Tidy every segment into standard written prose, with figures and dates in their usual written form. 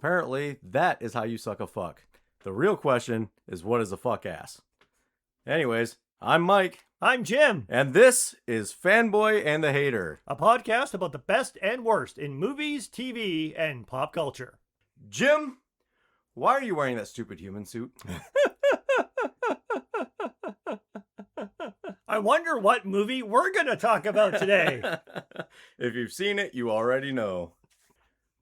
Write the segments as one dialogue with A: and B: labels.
A: apparently, that is how you suck a fuck. The real question is, what is a fuck ass? Anyways, I'm Mike.
B: I'm Jim.
A: And this is Fanboy and the Hater,
B: A podcast about the best and worst in movies, TV, and pop culture.
A: Jim, why are you wearing that stupid human suit?
B: I wonder what movie we're going to talk about today.
A: If you've seen it, you already know.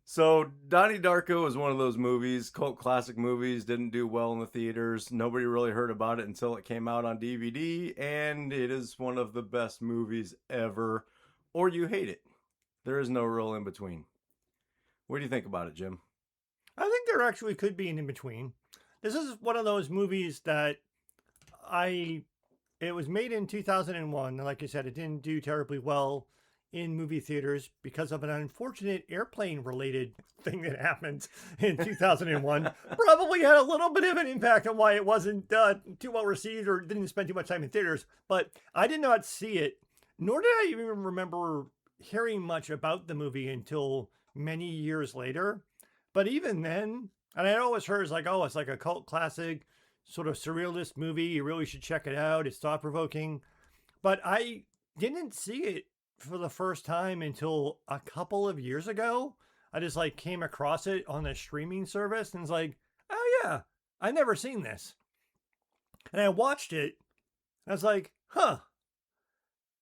A: So, Donnie Darko is one of those movies, cult classic movies, didn't do well in the theaters. Nobody really heard about it until it came out on DVD, and it is one of the best movies ever. Or you hate it. There is no real in between. What do you think about it, Jim?
B: I think there actually could be an in-between. This is one of those movies that it was made in 2001, and like I said, it didn't do terribly well in movie theaters because of an unfortunate airplane-related thing that happened in 2001. Probably had a little bit of an impact on why it wasn't too well received or didn't spend too much time in theaters. But I did not see it, nor did I even remember hearing much about the movie until many years later. But even then, and I always heard it's like, oh, it's like a cult classic, sort of surrealist movie. You really should check it out. It's thought-provoking. But I didn't see it for the first time until a couple of years ago. I just came across it on a streaming service and was like, oh yeah, I've never seen this. And I watched it. I was like, huh.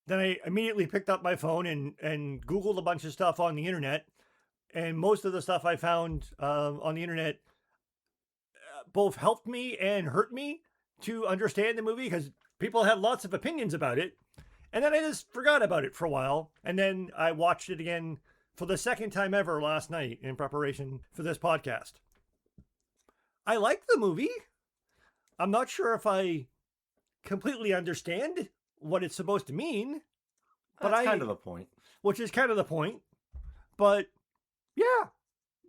B: Then I immediately picked up my phone and Googled a bunch of stuff on the internet. And most of the stuff I found on the internet both helped me and hurt me to understand the movie because people had lots of opinions about it. And then I just forgot about it for a while. And then I watched it again for the second time ever last night in preparation for this podcast. I like the movie. I'm not sure if I completely understand what it's supposed to mean. But
A: That's kind of the point.
B: Which is kind of the point. But yeah,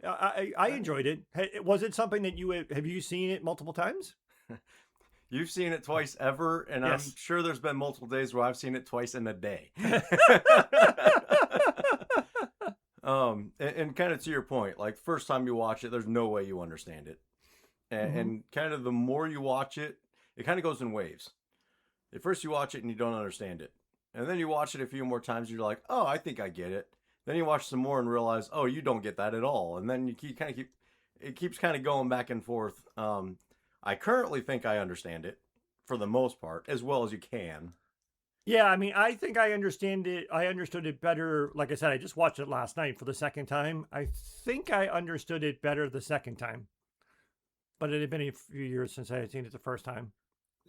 B: I enjoyed it. Was it something that have you seen it multiple times?
A: You've seen it twice ever, and yes. I'm sure there's been multiple days where I've seen it twice in a day. And kind of to your point, like first time you watch it, there's no way you understand it. And kind of the more you watch it, it kind of goes in waves. At first you watch it and you don't understand it. And then you watch it a few more times, you're like, oh, I think I get it. Then you watch some more and realize, oh, you don't get that at all. And then it keeps kind of going back and forth. I currently think I understand it for the most part, as well as you can.
B: Yeah, I mean, I think I understand it. I understood it better. Like I said, I just watched it last night for the second time. I think I understood it better the second time. But it had been a few years since I had seen it the first time.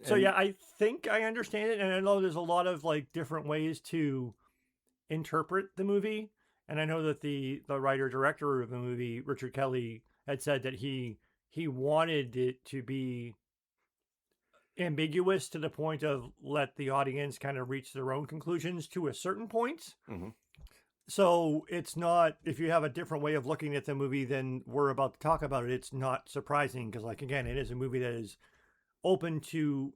B: So yeah, I think I understand it. And I know there's a lot of different ways to interpret the movie. And I know that the writer-director of the movie, Richard Kelly, had said that he wanted it to be ambiguous to the point of let the audience kind of reach their own conclusions to a certain point. Mm-hmm. So it's not, if you have a different way of looking at the movie than we're about to talk about it, it's not surprising because again, it is a movie that is open to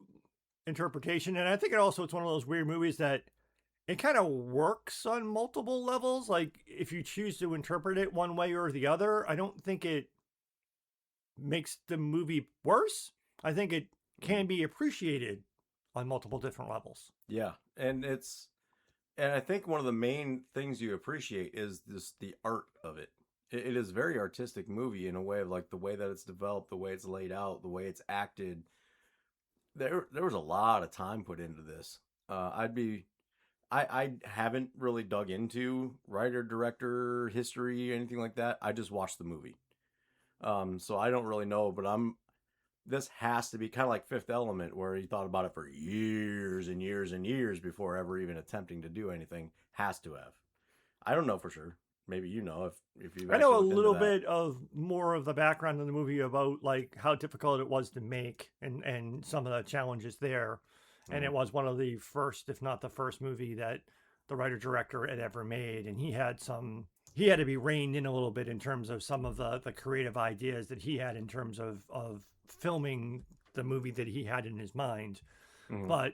B: interpretation. And I think it's one of those weird movies that it kind of works on multiple levels. Like if you choose to interpret it one way or the other, I don't think it makes the movie worse. I think it can be appreciated on multiple different levels.
A: Yeah, and I think one of the main things you appreciate is the art of it. It is a very artistic movie in a way of the way that it's developed, the way it's laid out, the way it's acted. There was a lot of time put into this. I haven't really dug into writer, director, history, anything like that. I just watched the movie. So I don't really know, but this has to be kind of like Fifth Element, where he thought about it for years and years and years before ever even attempting to do anything. Has to have. I don't know for sure. Maybe you know if you've.
B: I know a little bit of more of the background in the movie about how difficult it was to make and some of the challenges there. And it was one of the first, if not the first movie that the writer-director had ever made. And he had to be reined in a little bit in terms of some of the creative ideas that he had in terms of filming the movie that he had in his mind. Mm-hmm. But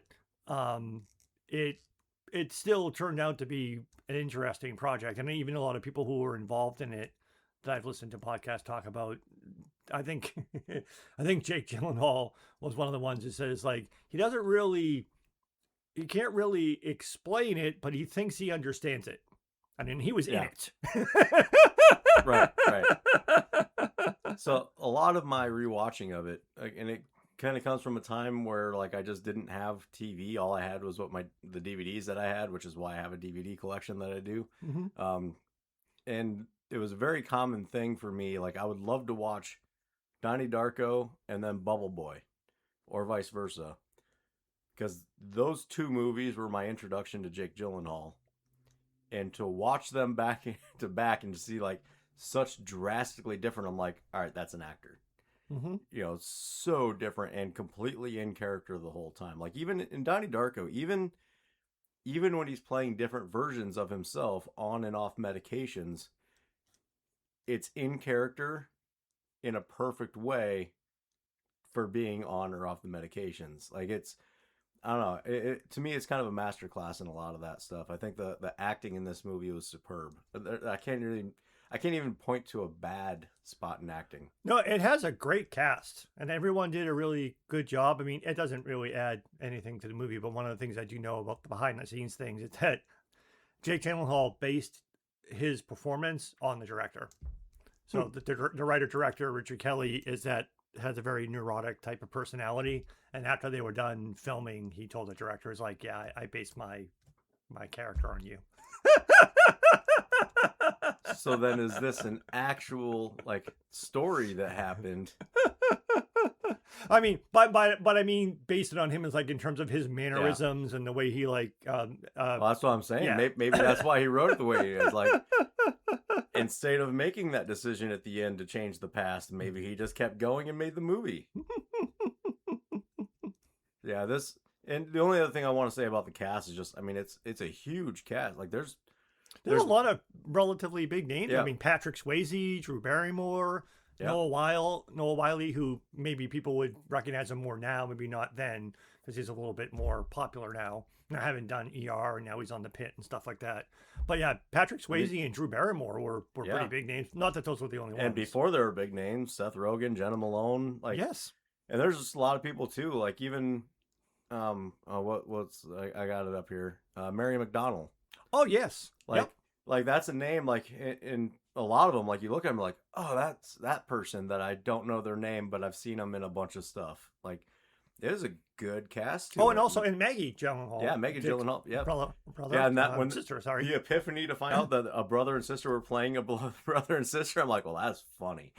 B: it still turned out to be an interesting project. And even a lot of people who were involved in it that I've listened to podcasts talk about. I think I think Jake Gyllenhaal was one of the ones that says like he can't really explain it, but he thinks he understands it. I mean, he was in it.
A: Right. So a lot of my rewatching of it, and it kind of comes from a time where like I just didn't have TV. All I had was the DVDs that I had, which is why I have a DVD collection that I do.
B: Mm-hmm.
A: And it was a very common thing for me. Like I would love to watch Donnie Darko and then Bubble Boy, or vice versa, because those two movies were my introduction to Jake Gyllenhaal, and to watch them back to back and to see like such drastically different, I'm like, all right, that's an actor.
B: Mm-hmm.
A: You know, so different and completely in character the whole time. Like even in Donnie Darko, even when he's playing different versions of himself on and off medications, it's in character in a perfect way for being on or off the medications. Like it's, I don't know. To me, it's kind of a masterclass in a lot of that stuff. I think the acting in this movie was superb. I can't even point to a bad spot in acting.
B: No, it has a great cast, and everyone did a really good job. I mean, it doesn't really add anything to the movie, but one of the things I do know about the behind-the-scenes things is that Jake Gyllenhaal based his performance on the director. So the writer-director, Richard Kelly, has a very neurotic type of personality, and after they were done filming, he told the director, "Is like, yeah, I based my character on you."
A: So then is this an actual like story that happened?
B: I mean, but I mean, based it on him as like in terms of his mannerisms and the way he like.
A: Well, that's what I'm saying.
B: Yeah.
A: Maybe that's why he wrote it the way he is. Like, instead of making that decision at the end to change the past, maybe he just kept going and made the movie. Yeah, and the only other thing I want to say about the cast is just, I mean, it's a huge cast. Like, there's
B: a lot of relatively big names.
A: Yeah.
B: I mean, Patrick Swayze, Drew Barrymore, Noah Wiley, who maybe people would recognize him more now, maybe not then, because he's a little bit more popular now. I haven't done ER, and now he's on The Pit and stuff like that. But yeah, Patrick Swayze and Drew Barrymore were pretty big names. Not that those were the only ones.
A: And before there were big names, Seth Rogen, Jenna Malone, like
B: yes.
A: And there's just a lot of people too, like even I got it up here, Mary McDonnell.
B: Oh yes,
A: like that's a name. Like in a lot of them, like you look at them, like, oh, that's that person that I don't know their name, but I've seen them in a bunch of stuff. Like it is a good cast.
B: Oh, and also in Maggie Gyllenhaal.
A: Yeah, Maggie Gyllenhaal. Yeah,
B: brother.
A: Yeah, and that one
B: sister. Sorry,
A: the epiphany to find out that a brother and sister were playing a brother and sister. I'm like, well, that's funny.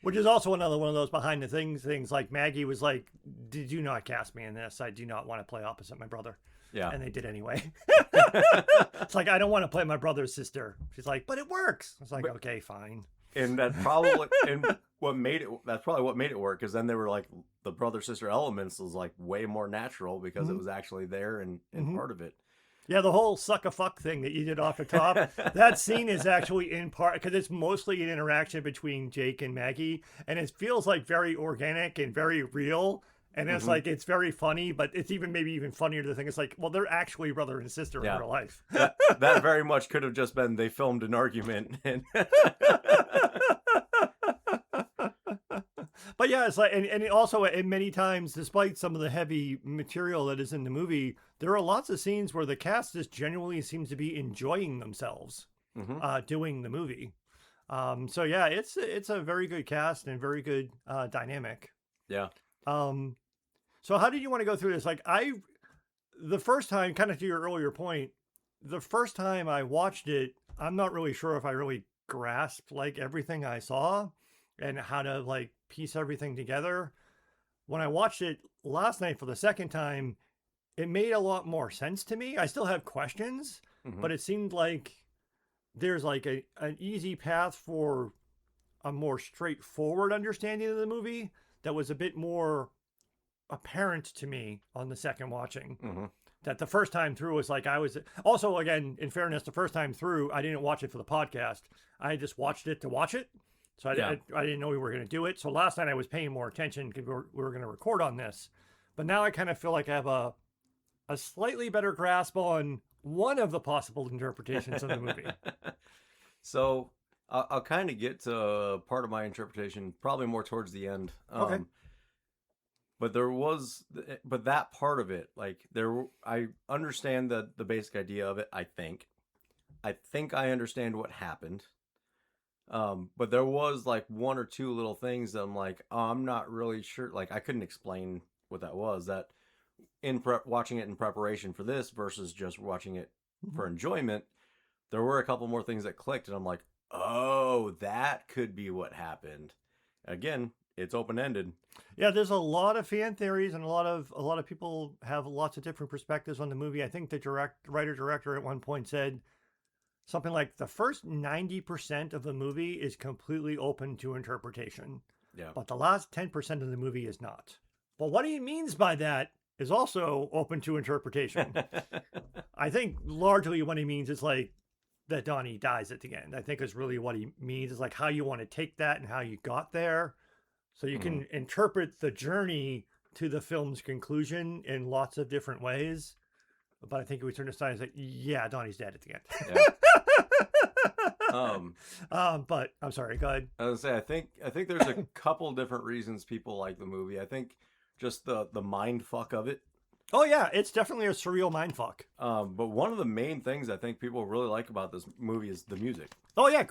B: Which is also another one of those behind the things. Like Maggie was like, "Did you not cast me in this? I do not want to play opposite my brother."
A: Yeah,
B: and they did anyway. It's like, I don't want to play my brother's sister. She's like, but it works. It's like, okay, fine.
A: And that's probably what made it work, because then they were like the brother sister elements was like way more natural because it was actually there and part of it.
B: Yeah, the whole suck a fuck thing that you did off the top, that scene is actually in part because it's mostly an interaction between Jake and Maggie, and it feels like very organic and very real. And it's like, it's very funny, but it's maybe even funnier to think it's like, well, they're actually brother and sister in real life.
A: that very much could have just been they filmed an argument.
B: But yeah, it's like, and also, and many times, despite some of the heavy material that is in the movie, there are lots of scenes where the cast just genuinely seems to be enjoying themselves doing the movie. So yeah, it's a very good cast and very good dynamic.
A: Yeah.
B: So how did you want to go through this? Like the first time, kind of to your earlier point, the first time I watched it, I'm not really sure if I really grasped like everything I saw and how to like piece everything together. When I watched it last night for the second time, it made a lot more sense to me. I still have questions, but it seemed like there's like an easy path for a more straightforward understanding of the movie that was a bit more apparent to me on the second watching. That the first time through was like, I was also, again, in fairness, the first time through, I didn't watch it for the podcast. I just watched it to watch it. So I didn't know we were going to do it. So last night I was paying more attention because we were going to record on this. But now I kind of feel like I have a slightly better grasp on one of the possible interpretations of the movie.
A: So I'll kind of get to part of my interpretation probably more towards the end.
B: Okay.
A: But but that part of it, like I understand the basic idea of it. I think I understand what happened. But there was like one or two little things that I'm like, oh, I'm not really sure. Like I couldn't explain what that was. That watching it in preparation for this versus just watching it
B: Mhm.
A: for enjoyment, there were a couple more things that clicked, and I'm like, oh, that could be what happened. Again, it's open ended.
B: Yeah, there's a lot of fan theories, and a lot of people have lots of different perspectives on the movie. I think the writer director at one point said something like the first 90% of the movie is completely open to interpretation,
A: Yeah.
B: but the last 10% of the movie is not. But what he means by that is also open to interpretation. I think largely what he means is like that Donnie dies at the end. I think is really what he means is like how you want to take that and how you got there. So you
A: Mhm.
B: can interpret the journey to the film's conclusion in lots of different ways. But I think we turn aside and say, yeah, Donnie's dead at the end.
A: Yeah. Um,
B: But I'm sorry, go ahead.
A: I was gonna say I think there's a couple different reasons people like the movie. I think just the mind fuck of it.
B: Oh yeah, it's definitely a surreal mindfuck.
A: But one of the main things I think people really like about this movie is the music.
B: Oh yeah,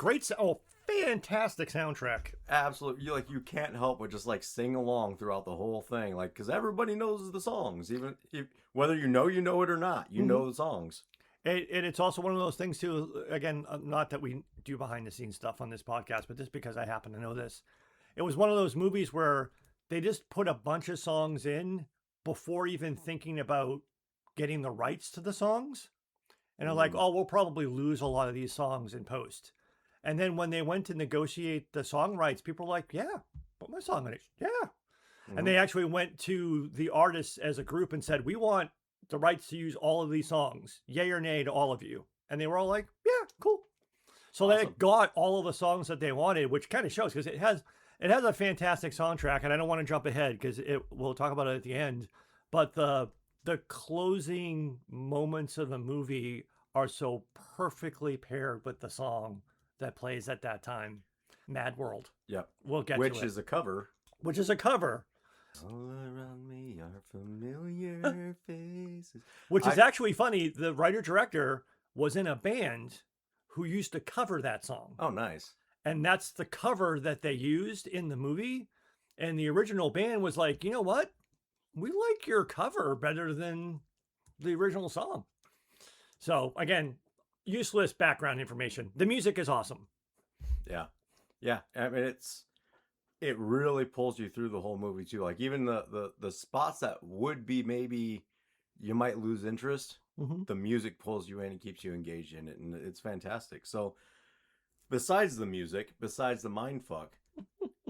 B: fantastic soundtrack.
A: Absolutely, you can't help but just like sing along throughout the whole thing, like because everybody knows the songs, even if, whether you know it or not, you know the songs.
B: And it's also one of those things too. Again, not that we do behind the scenes stuff on this podcast, but just because I happen to know this, it was one of those movies where they just put a bunch of songs in before even thinking about getting the rights to the songs. And they're like,
A: Mm.
B: oh, we'll probably lose a lot of these songs in post. And then when they went to negotiate the song rights, people were like, yeah, put my song on it. Yeah. And
A: Mhm.
B: they actually went to the artists as a group and said, we want the rights to use all of these songs, yay or nay to all of you. And they were all like, yeah, cool. So they
A: Awesome.
B: got all of the songs that they wanted, which kind of shows because it has a fantastic soundtrack, and I don't want to jump ahead because we'll talk about it at the end. But the closing moments of the movie are so perfectly paired with the song that plays at that time, Mad World.
A: Yep.
B: We'll get
A: Which
B: to it,
A: is a cover.
B: which is a cover,
A: All around me are familiar faces.
B: which is
A: I
B: actually funny. The writer director was in a band who used to cover that song.
A: Oh, nice.
B: And that's the cover that they used in the movie. And the original band was like, you know what? We like your cover better than the original song. So again, useless background information. The music is awesome.
A: Yeah. Yeah. I mean, it really pulls you through the whole movie too. Like even the spots that would be maybe you might lose interest,
B: Mm-hmm.
A: the music pulls you in and keeps you engaged in it, and it's fantastic. So besides the music, besides the mind fuck,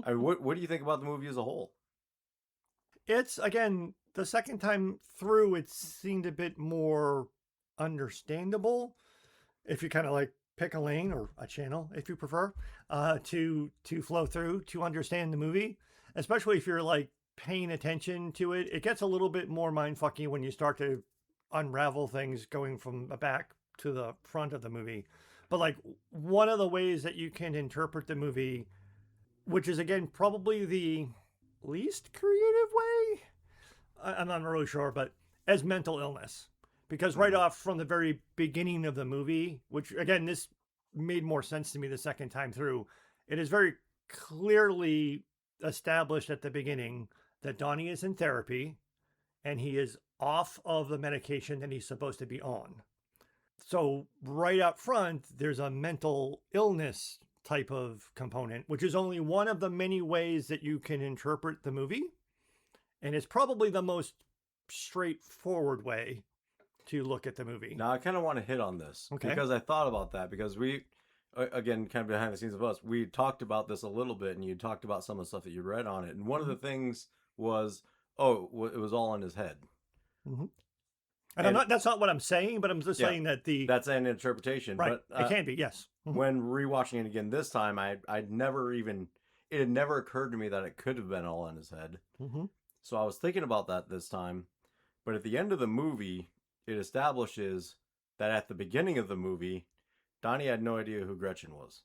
A: what do you think about the movie as a whole?
B: It's again the second time through, it seemed a bit more understandable if you kind of like pick a lane or a channel if you prefer to flow through to understand the movie, especially if you're like paying attention to it. It gets a little bit more mindfucky when you start to unravel things going from the back to the front of the movie. But like one of the ways that you can interpret the movie, which is again probably the least creative way, I'm not really sure, but as mental illness. Because right
A: Mhm.
B: off from the very beginning of the movie, which again, this made more sense to me the second time through, it is very clearly established at the beginning that Donnie is in therapy and he is off of the medication that he's supposed to be on. So, right up front, there's a mental illness type of component, which is only one of the many ways that you can interpret the movie. And it's probably the most straightforward way to look at the movie.
A: Now I kind of want to hit on this
B: Okay.
A: because I thought about that because again, kind of behind the scenes of us, we talked about this a little bit, and you talked about some of the stuff that you read on it, and one of the things was, oh, it was all in his head.
B: Mm-hmm. And I'm
A: And
B: not, that's not what I'm saying, but I'm just
A: yeah,
B: saying that
A: that's an interpretation.
B: right,
A: But
B: it can be, yes. Mm-hmm.
A: when rewatching it again this time, I'd never even, it had never occurred to me that it could have been all in his head.
B: Mm-hmm.
A: So I was thinking about that this time. But at the end of the movie, it establishes that at the beginning of the movie, Donnie had no idea who Gretchen was.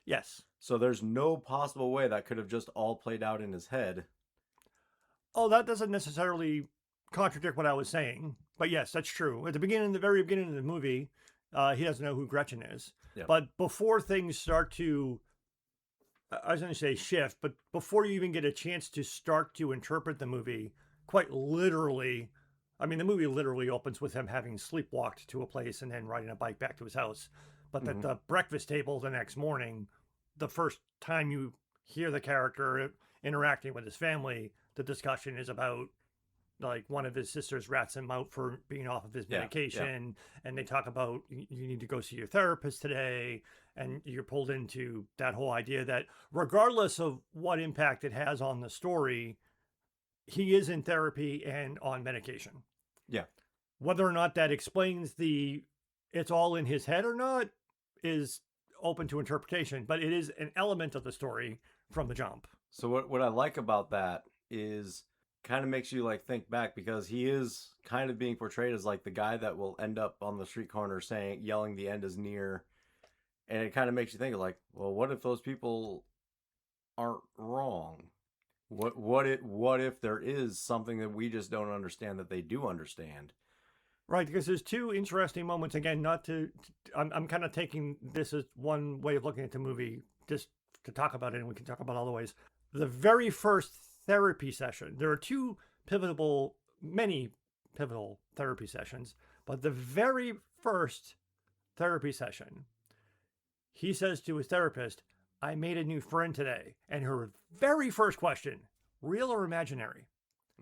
B: Yes.
A: So there's no possible way that could have just all played out in his head.
B: Oh, that doesn't necessarily contradict what I was saying, but yes, that's true. At the beginning, the very beginning of the movie, he doesn't know who Gretchen is.
A: Yeah.
B: But before things start to, I was going to say shift, but before you even get a chance to start to interpret the movie, quite literally, I mean, the movie literally opens with him having sleepwalked to a place and then riding a bike back to his house. But at the breakfast table the next morning, the first time you hear the character interacting with his family, the discussion is about like one of his sisters rats him out for being off of his medication, and they talk about you need to go see your therapist today, and you're pulled into that whole idea that regardless of what impact it has on the story, he is in therapy and on medication.
A: Yeah.
B: Whether or not that explains it's all in his head or not is open to interpretation, but it is an element of the story from the jump.
A: So what I like about that is kind of makes you like think back, because he is kind of being portrayed as like the guy that will end up on the street corner yelling the end is near. And it kind of makes you think like, well, what if those people aren't wrong? What if there is something that we just don't understand that they do understand?
B: Right, because there's two interesting moments. Again, I'm kind of taking this as one way of looking at the movie, just to talk about it, and we can talk about other ways. The very first therapy session, there are many pivotal therapy sessions, but the very first therapy session, he says to his therapist, I made a new friend today. And her very first question, real or imaginary?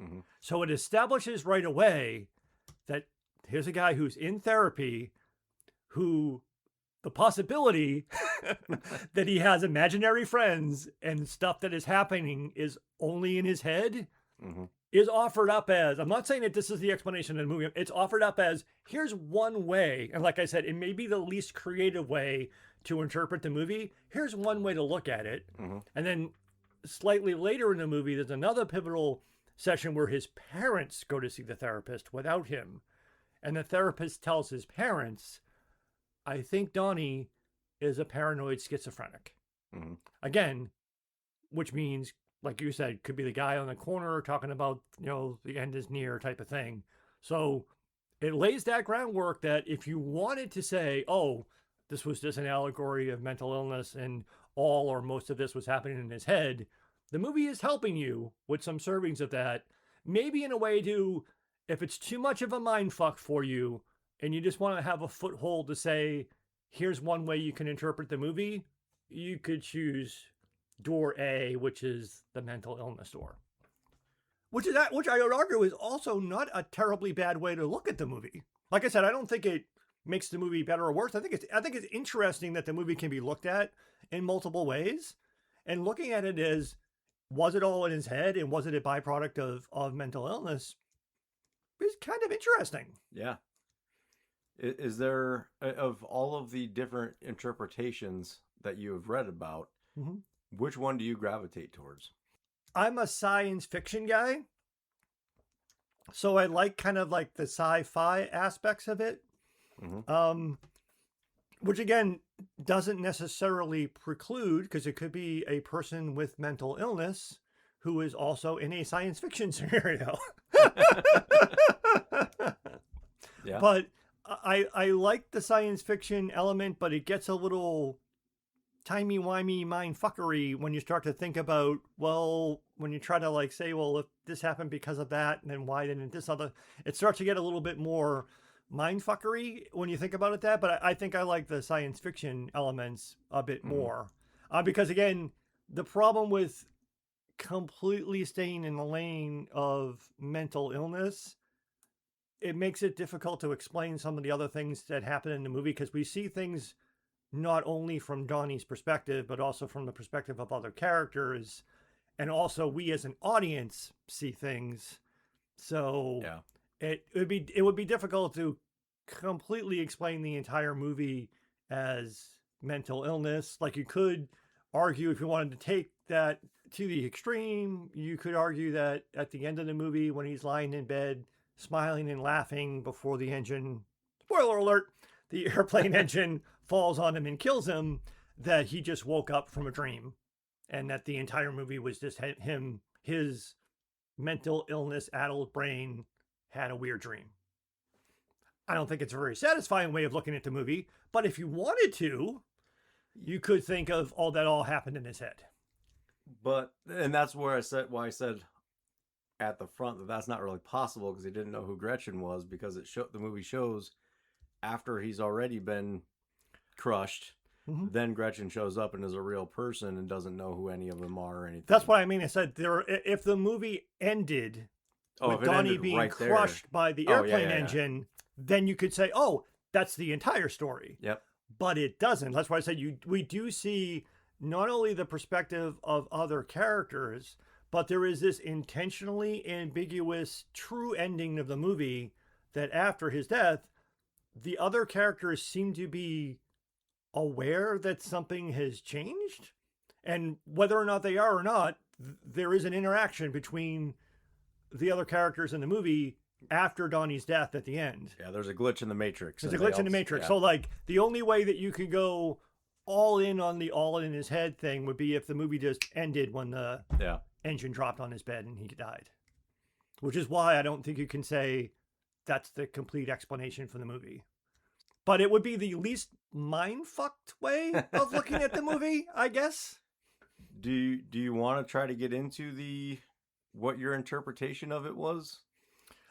A: Mm-hmm.
B: So it establishes right away that here's a guy who's in therapy, who the possibility that he has imaginary friends and stuff that is happening is only in his head is offered up as, I'm not saying that this is the explanation in the movie, it's offered up as, here's one way. And like I said, it may be the least creative way to interpret the movie. Here's one way to look at it. And then slightly later in the movie, there's another pivotal session where his parents go to see the therapist without him. And the therapist tells his parents, I think Donnie is a paranoid schizophrenic. Again, which means, like you said, could be the guy on the corner talking about, the end is near type of thing. So it lays that groundwork that if you wanted to say, oh, this was just an allegory of mental illness and all or most of this was happening in his head, the movie is helping you with some servings of that, maybe in a way to, if it's too much of a mind fuck for you and you just want to have a foothold to say, here's one way you can interpret the movie, you could choose door A, which is the mental illness door. Which I would argue is also not a terribly bad way to look at the movie. Like I said, I don't think it makes the movie better or worse. I think it's interesting that the movie can be looked at in multiple ways. And looking at it as, was it all in his head and was it a byproduct of mental illness, is kind of interesting.
A: Yeah. Is there, of all of the different interpretations that you have read about, which one do you gravitate towards?
B: I'm a science fiction guy, so I like kind of like the sci-fi aspects of it, which again doesn't necessarily preclude, because it could be a person with mental illness who is also in a science fiction scenario.
A: Yeah.
B: But I like the science fiction element, but it gets a little timey-wimey mindfuckery when you start to think about, well, when you try to like say, well, if this happened because of that, and then why didn't this other, it starts to get a little bit more mindfuckery when you think about it that. But I think I like the science fiction elements a bit more, because again, the problem with completely staying in the lane of mental illness, it makes it difficult to explain some of the other things that happen in the movie, because we see things not only from Donnie's perspective, but also from the perspective of other characters. And also we as an audience see things. So it would be difficult to completely explain the entire movie as mental illness. Like, you could argue, if you wanted to take that to the extreme, you could argue that at the end of the movie, when he's lying in bed, smiling and laughing before the engine, spoiler alert, the airplane engine falls on him and kills him, that he just woke up from a dream and that the entire movie was just him, his mental illness addled brain had a weird dream. I don't think it's a very satisfying way of looking at the movie, but if you wanted to, you could think of all that all happened in his head.
A: But, and that's where why I said at the front that that's not really possible, because he didn't know who Gretchen was, because the movie shows after he's already been crushed, then Gretchen shows up and is a real person and doesn't know who any of them are or anything.
B: That's what I mean. I said if the movie ended with Donnie being right crushed by the airplane engine, then you could say, oh, that's the entire story.
A: Yep.
B: But it doesn't. That's why I said we do see not only the perspective of other characters, but there is this intentionally ambiguous true ending of the movie that after his death, the other characters seem to be aware that something has changed. And whether or not they are or not, there is an interaction between the other characters in the movie after Donnie's death at the end.
A: Yeah, there's a glitch in the Matrix.
B: There's a glitch in the Matrix. Yeah. So, like, the only way that you could go all in on the all in his head thing would be if the movie just ended when the engine dropped on his bed and he died. Which is why I don't think you can say that's the complete explanation for the movie. But it would be the least mind-fucked way of looking at the movie, I guess.
A: Do you want to try to get into what your interpretation of it was?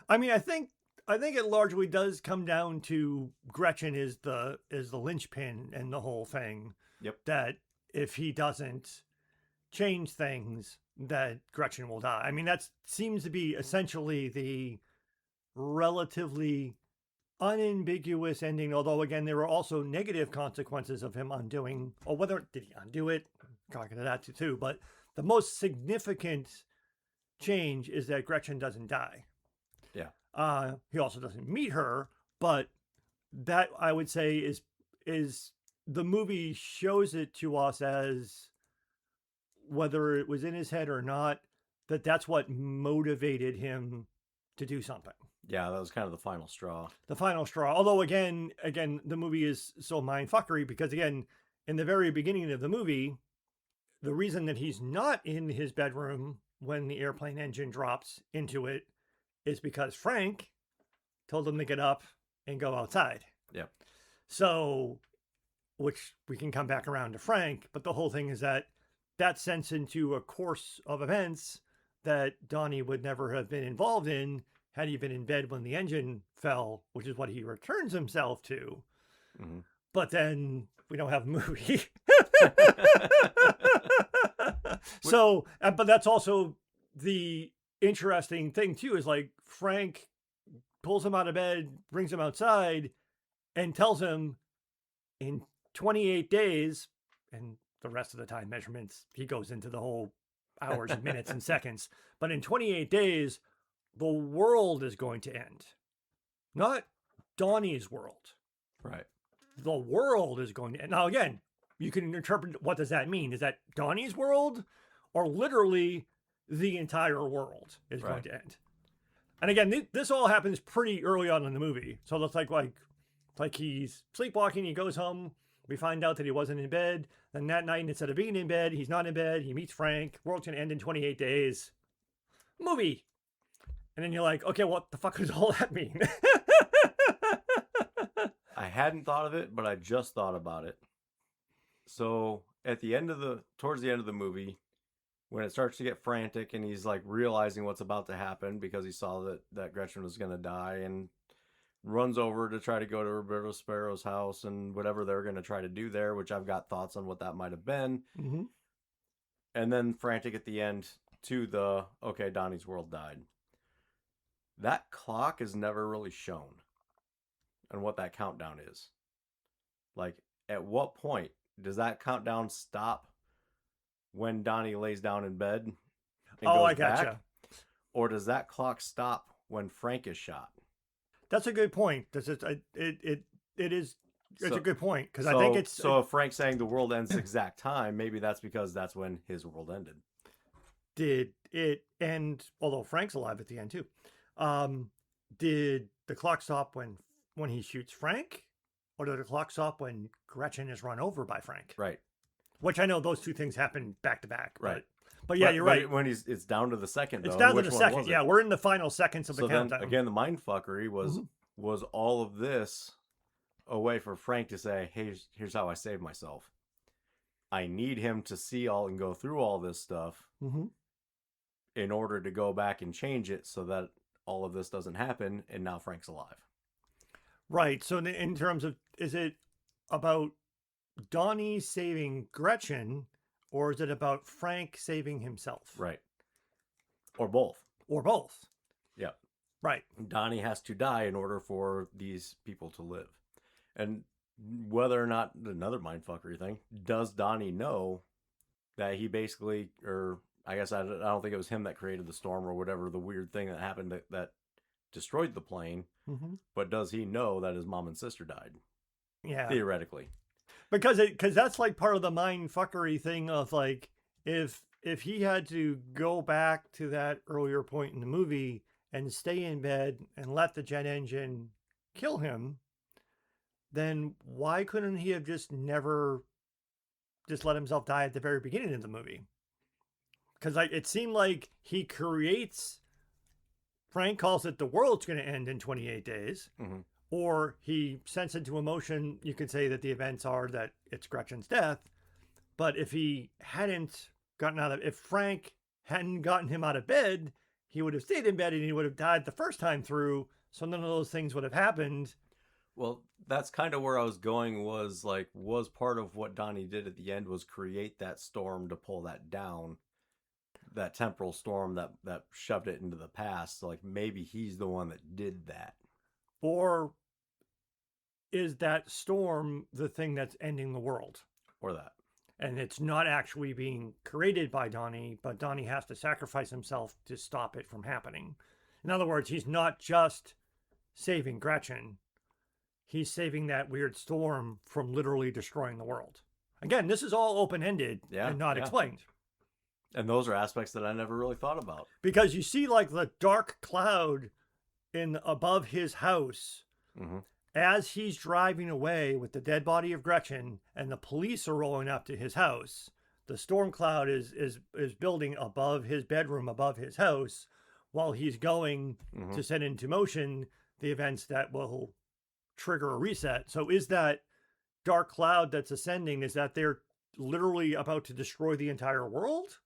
B: I mean, I think it largely does come down to Gretchen is the linchpin in the whole thing.
A: Yep.
B: That if he doesn't change things, that Gretchen will die. I mean, that seems to be essentially the relatively unambiguous ending. Although, again, there were also negative consequences of him undoing, or whether did he undo it? Talking to that too. But the most significant change is that Gretchen doesn't die.
A: Yeah.
B: He also doesn't meet her, but that I would say is the movie shows it to us as, whether it was in his head or not, that's what motivated him to do something.
A: Yeah, that was kind of the final straw.
B: The final straw. Although again, the movie is so mindfuckery because again, in the very beginning of the movie, the reason that he's not in his bedroom when the airplane engine drops into it is because Frank told him to get up and go outside.
A: Yeah.
B: So, which we can come back around to Frank, but the whole thing is that sends into a course of events that Donnie would never have been involved in had he been in bed when the engine fell, which is what he returns himself to. Mm-hmm. But then we don't have a movie. So, but that's also the interesting thing too, is like Frank pulls him out of bed, brings him outside, and tells him in 28 days, and the rest of the time measurements, he goes into the whole hours and minutes and seconds, but in 28 days, the world is going to end. Not Donnie's world.
A: Right.
B: The world is going to end. Now, again, you can interpret, what does that mean? Is that Donnie's world, or literally the entire world is going to end? And again, this all happens pretty early on in the movie. So it's like he's sleepwalking, he goes home, we find out that he wasn't in bed. Then that night, instead of being in bed, he's not in bed, he meets Frank, world's gonna end in 28 days. Movie. And then you're like, okay, what the fuck does all that mean?
A: I hadn't thought of it, but I just thought about it. So at the end towards the end of the movie, when it starts to get frantic and he's like realizing what's about to happen because he saw that Gretchen was going to die, and runs over to try to go to Roberto Sparrow's house and whatever they're going to try to do there, which I've got thoughts on what that might have been. Mm-hmm. And then frantic at the end to okay, Donnie's world died. That clock is never really shown and what that countdown is. Like, at what point does that countdown stop when Donnie lays down in bed and goes
B: I gotcha.
A: back? Or does that clock stop when Frank is shot?
B: That's a good point. It's a good point, because I think it's...
A: So if Frank's saying the world ends the exact time, maybe that's because that's when his world ended.
B: Did it end, although Frank's alive at the end too, did the clock stop when he shoots Frank? Or did the clock stop when Gretchen is run over by Frank?
A: Right.
B: Which I know those two things happen back to back.
A: Right.
B: But yeah, you're right.
A: When it's down to the second, though.
B: It's down to
A: which
B: the
A: one
B: second.
A: was it?
B: Yeah, we're in the final seconds of the
A: So then
B: countdown.
A: again, the mind fuckery was
B: Mhm.
A: all of this a way for Frank to say, "Hey, here's how I save myself. I need him to see all and go through all this stuff
B: Mm-hmm.
A: in order to go back and change it so that all of this doesn't happen." And now Frank's alive.
B: Right. So in terms of, is it about Donnie saving Gretchen, or is it about Frank saving himself?
A: Right. Or both.
B: Or both.
A: Yeah.
B: Right.
A: Donnie has to die in order for these people to live. And whether or not, another mindfuckery thing, does Donnie know that he basically, or I guess I don't think it was him that created the storm or whatever, the weird thing that happened that destroyed the plane, but does he know that his mom and sister died?
B: Yeah.
A: Theoretically.
B: Because that's like part of the mind fuckery thing of like, if he had to go back to that earlier point in the movie and stay in bed and let the jet engine kill him, then why couldn't he have just never just let himself die at the very beginning of the movie? Because it seemed like he creates, Frank calls it the world's going to end in 28 days.
A: Mm-hmm.
B: Or he sends into emotion, you could say that the events are that it's Gretchen's death. But if he hadn't gotten out of, if Frank hadn't gotten him out of bed, he would have stayed in bed and he would have died the first time through. So none of those things would have happened.
A: Well, that's kind of where I was going, was part of what Donnie did at the end was create that storm to pull that down, that temporal storm that shoved it into the past. So like maybe he's the one that did that.
B: Or is that storm the thing that's ending the world?
A: Or that.
B: And it's not actually being created by Donnie, but Donnie has to sacrifice himself to stop it from happening. In other words, he's not just saving Gretchen. He's saving that weird storm from literally destroying the world. Again, this is all open-ended and not explained.
A: And those are aspects that I never really thought about.
B: Because you see like the dark cloud above his house as he's driving away with the dead body of Gretchen and the police are rolling up to his house. The storm cloud is building above his bedroom, above his house, while he's going to set into motion the events that will trigger a reset. So is that dark cloud that's ascending, is that they're literally about to destroy the entire world?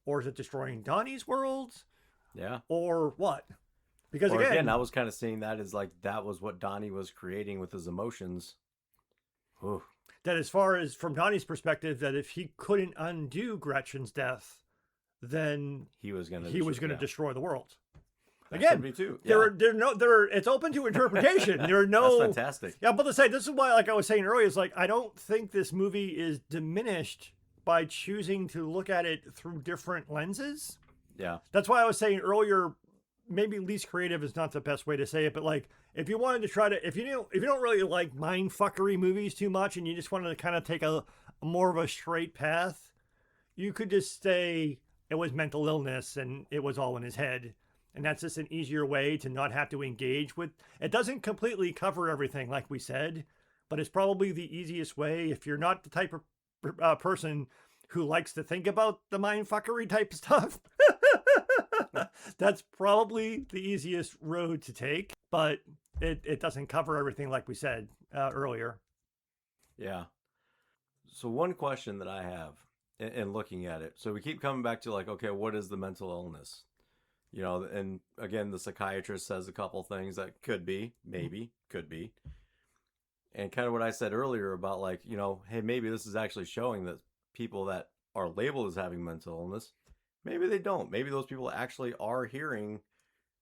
B: Or is it destroying Donnie's world?
A: Yeah.
B: Or what? Because
A: or
B: again,
A: I was kind of seeing that as like that was what Donnie was creating with his emotions. Ooh.
B: That as far as from Donnie's perspective, that if he couldn't undo Gretchen's death, then
A: he was going
B: to destroy the world.
A: That
B: again,
A: could be too. Yeah.
B: It's open to interpretation. There are no.
A: That's fantastic.
B: Yeah, but to say this is why, like I was saying earlier, is like I don't think this movie is diminished by choosing to look at it through different lenses.
A: Yeah.
B: That's why I was saying earlier, maybe least creative is not the best way to say it, but like if you wanted to try to, if you don't really like mind fuckery movies too much and you just wanted to kind of take a more of a straight path, you could just say it was mental illness and it was all in his head. And that's just an easier way to not have to engage with. It doesn't completely cover everything, like we said, but it's probably the easiest way if you're not the type of person who likes to think about the mind fuckery type stuff. That's probably the easiest road to take, but it doesn't cover everything, like we said earlier.
A: Yeah. So one question that I have in looking at it, so we keep coming back to like, okay, what is the mental illness? You know, and again, the psychiatrist says a couple things that could be, maybe, could be. And kind of what I said earlier about like, you know, hey, maybe this is actually showing that people that are labeled as having mental illness, maybe they don't. Maybe those people actually are hearing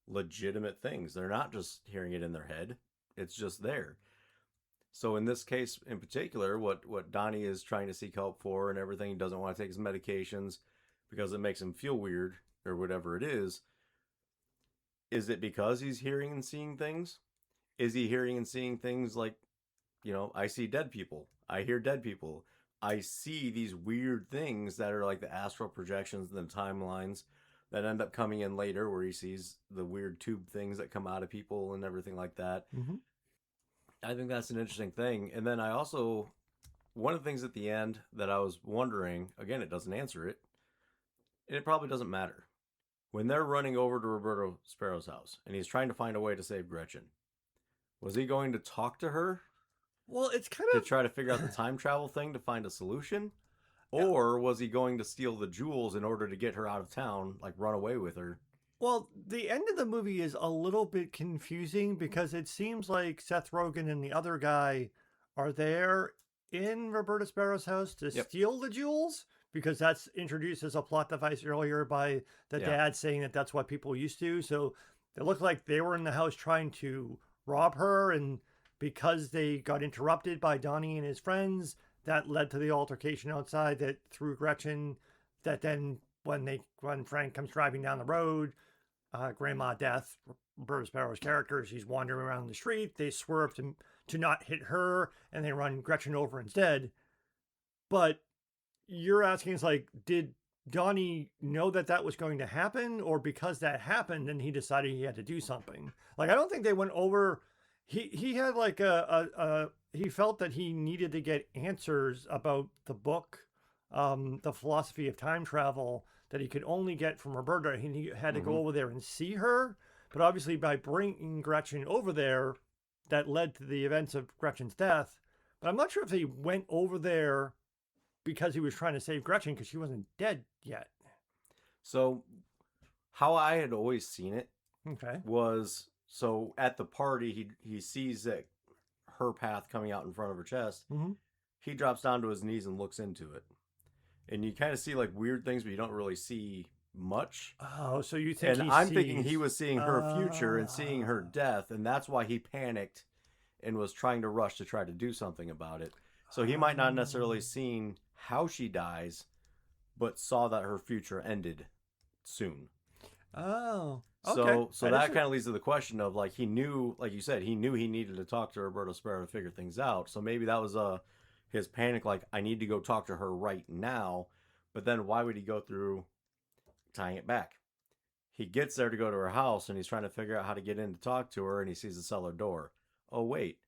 A: legitimate things. They're not just hearing it in their head. It's just there. So in this case in particular, what Donnie is trying to seek help for and everything, he doesn't want to take his medications because it makes him feel weird or whatever it is. Is it because he's hearing and seeing things? Is he hearing and seeing things like, you know, I see dead people. I hear dead people. I see these weird things that are like the astral projections and the timelines that end up coming in later where he sees the weird tube things that come out of people and everything like that.
B: Mm-hmm.
A: I think that's an interesting thing. And then I also one of the things at the end that I was wondering, again, it doesn't answer it, and it probably doesn't matter. When they're running over to Roberto Sparrow's house and he's trying to find a way to save Gretchen, was he going to talk to her
B: Well, it's kind
A: to
B: of
A: try to figure out the time travel thing to find a solution? Or was he going to steal the jewels in order to get her out of town, like run away with her?
B: well, the end of the movie is a little bit confusing because it seems like Seth Rogen and the other guy are there in Roberta Sparrow's house to
A: Yep.
B: steal the jewels because that's introduced as a plot device earlier by the
A: Yeah.
B: dad saying that that's what people used to. So it looked like they were in the house trying to rob her, and because they got interrupted by Donnie and his friends, that led to the altercation outside that threw Gretchen. That then when Frank comes driving down the road, Grandma Death, Roberta Sparrow's character, she's wandering around the street. They swerve to not hit her, and they run Gretchen over instead. But you're asking, it's like, did Donnie know that that was going to happen, or because that happened, then he decided he had to do something? Like, I don't think they went over. He had like he felt that he needed to get answers about the book, the philosophy of time travel, that he could only get from Roberta. He had to go over there and see her. But obviously, by bringing Gretchen over there, that led to the events of Gretchen's death. But I'm not sure if he went over there because he was trying to save Gretchen because she wasn't dead yet.
A: So, how I had always seen it
B: Okay.
A: was, so at the party, he sees that her path coming out in front of her chest.
B: Mhm.
A: He drops down to his knees and looks into it. And you kind of see like weird things, but you don't really see much.
B: Oh, so you think
A: And
B: he
A: I'm thinking he
B: sees-
A: was seeing her future and seeing her death, and that's why he panicked and was trying to rush to try to do something about it. So he might not necessarily seen how she dies, but saw that her future ended soon.
B: Oh,
A: So
B: okay.
A: so
B: That
A: that
B: is-
A: kind of leads to the question of, like, he knew, like you said, he knew he needed to talk to Roberto Sparrow to figure things out. So maybe that was his panic, like, I need to go talk to her right now. But then why would he go through tying it back? He gets there to go to her house and he's trying to figure out how to get in to talk to her, and he sees the cellar door. Oh wait.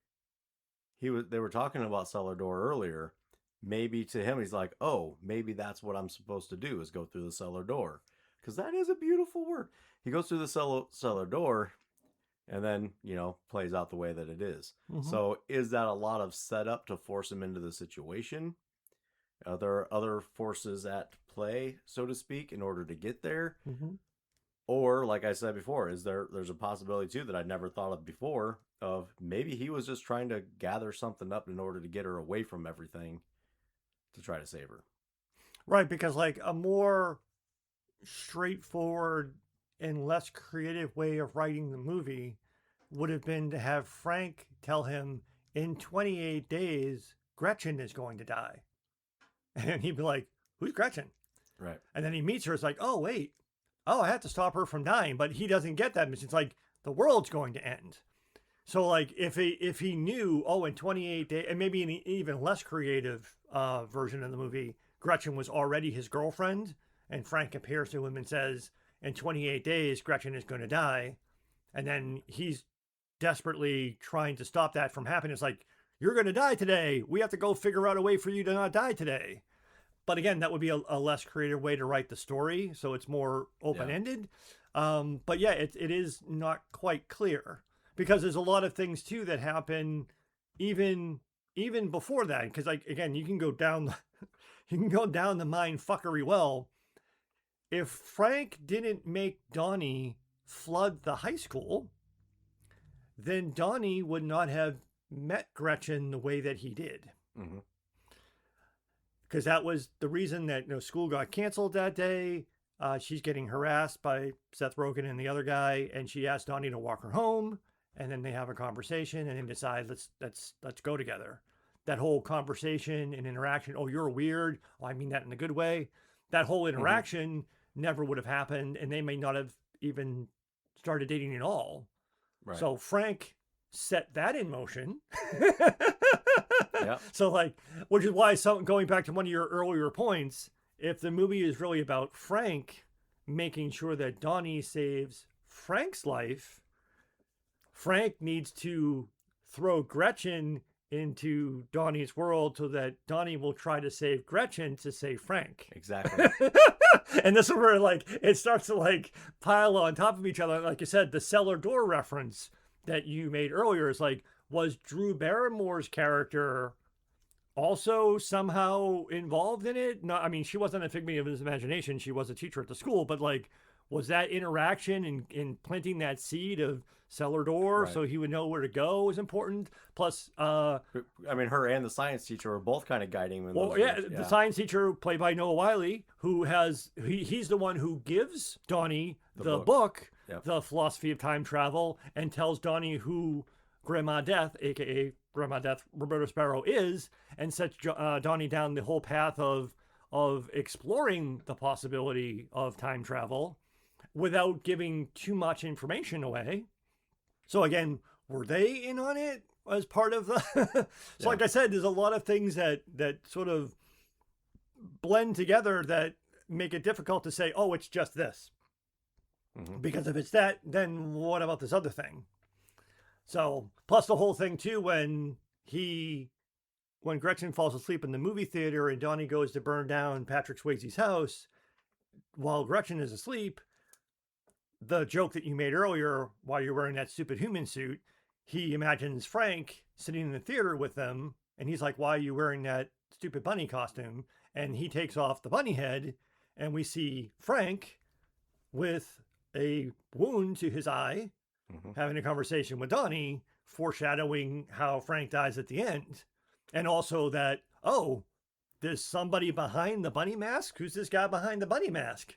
A: They were talking about cellar door earlier. Maybe to him he's like, "Oh, maybe that's what I'm supposed to do, is go through the cellar door." Cuz that is a beautiful word. He goes through the cellar door and then, plays out the way that it is.
B: Mhm.
A: So, is that a lot of setup to force him into the situation? Are there other forces at play, so to speak, in order to get there?
B: Mhm.
A: Or, like I said before, there's a possibility too that I'd never thought of before, of maybe he was just trying to gather something up in order to get her away from everything to try to save her.
B: Right, because like a more straightforward and less creative way of writing the movie would have been to have Frank tell him in 28 days Gretchen is going to die. And he'd be like, "Who's Gretchen?"
A: Right.
B: And then he meets her. It's like, "Oh, wait. Oh, I have to stop her from dying." But he doesn't get that. It's like the world's going to end. So like if he knew, oh, in 28 days, and maybe an even less creative version of the movie, Gretchen was already his girlfriend, and Frank appears to him and says, in 28 days, Gretchen is going to die. And then he's desperately trying to stop that from happening. It's like, "You're going to die today. We have to go figure out a way for you to not die today." But again, that would be a less creative way to write the story. So it's more open-ended. But yeah, it is not quite clear because there's a lot of things too that happen even before that. Because like, again, you can go down the mind fuckery well. If Frank didn't make Donnie flood the high school, then Donnie would not have met Gretchen the way that he did.
A: Mm-hmm.
B: Because that was the reason that school got canceled that day. She's getting harassed by Seth Rogen and the other guy, and she asked Donnie to walk her home, and then they have a conversation and then decide let's go together. That whole conversation and interaction. "Oh, you're weird." Oh, I mean that in a good way. That whole interaction never would have happened, and they may not have even started dating at all.
A: Right.
B: So Frank set that in motion.
A: Yeah.
B: So like, which is why going back to one of your earlier points, if the movie is really about Frank making sure that Donnie saves Frank's life, Frank needs to throw Gretchen into Donnie's world so that Donnie will try to save Gretchen to save Frank.
A: Exactly.
B: And this is where like it starts to like pile on top of each other. Like you said, the cellar door reference that you made earlier is like, was Drew Barrymore's character also somehow involved in it? No, I mean, she wasn't a figment of his imagination. She was a teacher at the school, but like, was that interaction in planting that seed of cellar door
A: Right.
B: so he would know where to go was important? Plus,
A: I mean, her and the science teacher were both kind of guiding him in
B: well,
A: those
B: yeah,
A: ways.
B: the science teacher played by Noah Wiley, who has he's the one who gives Donnie the book,
A: Yep.
B: The Philosophy of Time Travel, and tells Donnie who Grandma Death, aka Grandma Death, Roberta Sparrow is, and sets Donnie down the whole path of exploring the possibility of time travel without giving too much information away. So again, were they in on it as part of the? So like I said, there's a lot of things that sort of blend together that make it difficult to say, oh, it's just this.
A: Mm-hmm.
B: Because if it's that, then what about this other thing? So plus the whole thing too, when Gretchen falls asleep in the movie theater and Donnie goes to burn down Patrick Swayze's house while Gretchen is asleep, the joke that you made earlier, while you're wearing that stupid human suit, he imagines Frank sitting in the theater with them, and he's like, why are you wearing that stupid bunny costume? And he takes off the bunny head, and we see Frank with a wound to his eye, having a conversation with Donnie, foreshadowing how Frank dies at the end. And also that, oh, there's somebody behind the bunny mask? Who's this guy behind the bunny mask?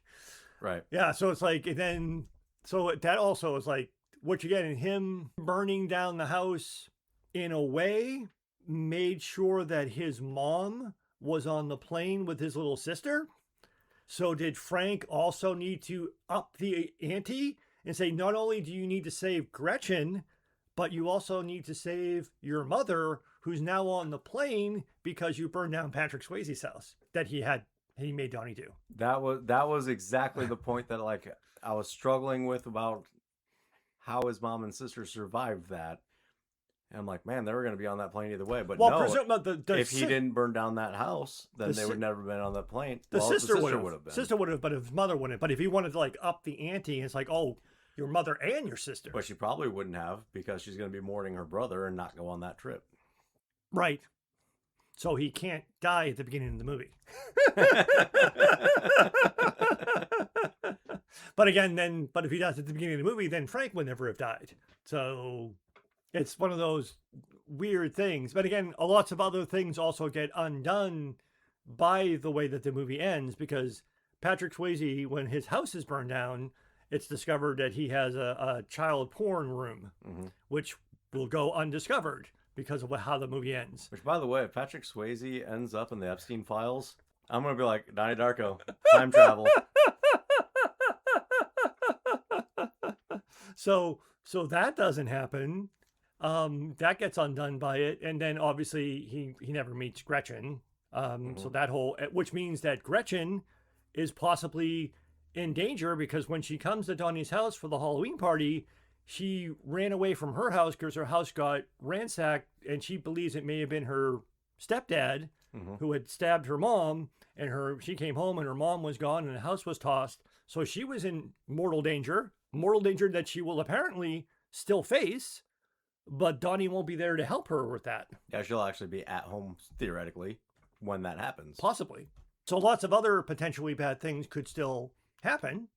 A: Right.
B: Yeah, so it's like, and then, so that also is like, which again, him burning down the house in a way made sure that his mom was on the plane with his little sister. So did Frank also need to up the ante and say, not only do you need to save Gretchen, but you also need to save your mother, who's now on the plane because you burned down Patrick Swayze's house that he made Donnie do.
A: That was exactly the point that like I was struggling with about how his mom and sister survived that. And I'm like, man, they were going to be on that plane either way. But
B: Well,
A: no, if he didn't burn down that house, then they would never have been on that plane.
B: The sister would have
A: been.
B: Sister would have, but his mother wouldn't. But if he wanted to like up the ante, it's like, oh, your mother and your sister.
A: But she probably wouldn't have, because she's going to be mourning her brother and not go on that trip.
B: Right. So he can't die at the beginning of the movie. But again, but if he dies at the beginning of the movie, then Frank would never have died. So it's one of those weird things. But again, lots of other things also get undone by the way that the movie ends, because Patrick Swayze, when his house is burned down, it's discovered that he has a child porn room, which will go undiscovered because of how the movie ends.
A: Which, by the way, if Patrick Swayze ends up in the Epstein files, I'm going to be like, Donnie Darko, time travel.
B: So that doesn't happen. That gets undone by it. And then obviously he never meets Gretchen. So that which means that Gretchen is possibly in danger, because when she comes to Donnie's house for the Halloween party, she ran away from her house because her house got ransacked, and she believes it may have been her stepdad who had stabbed her mom, and she came home and her mom was gone and the house was tossed. So she was in mortal danger that she will apparently still face, but Donnie won't be there to help her with that.
A: Yeah, she'll actually be at home, theoretically, when that happens.
B: Possibly. So lots of other potentially bad things could still happen.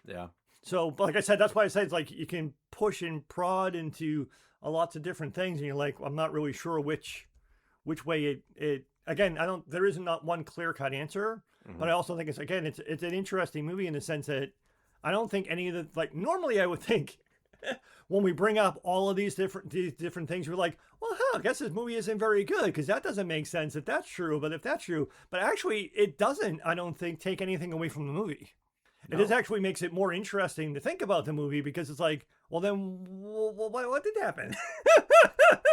A: Yeah.
B: So, like I said, that's why I say it's like you can push and prod into lots of different things, and you're like, I'm not really sure which way it. Again, there isn't not one clear cut answer, but I also think it's an interesting movie in the sense that I don't think any of the, like, normally I would think when we bring up all of these different things, we're like, well, I guess this movie isn't very good because that doesn't make sense if that's true. But if that's true, but actually it doesn't, I don't think, take anything away from the movie. No. It just actually makes it more interesting to think about the movie, because it's like, well, then what did happen?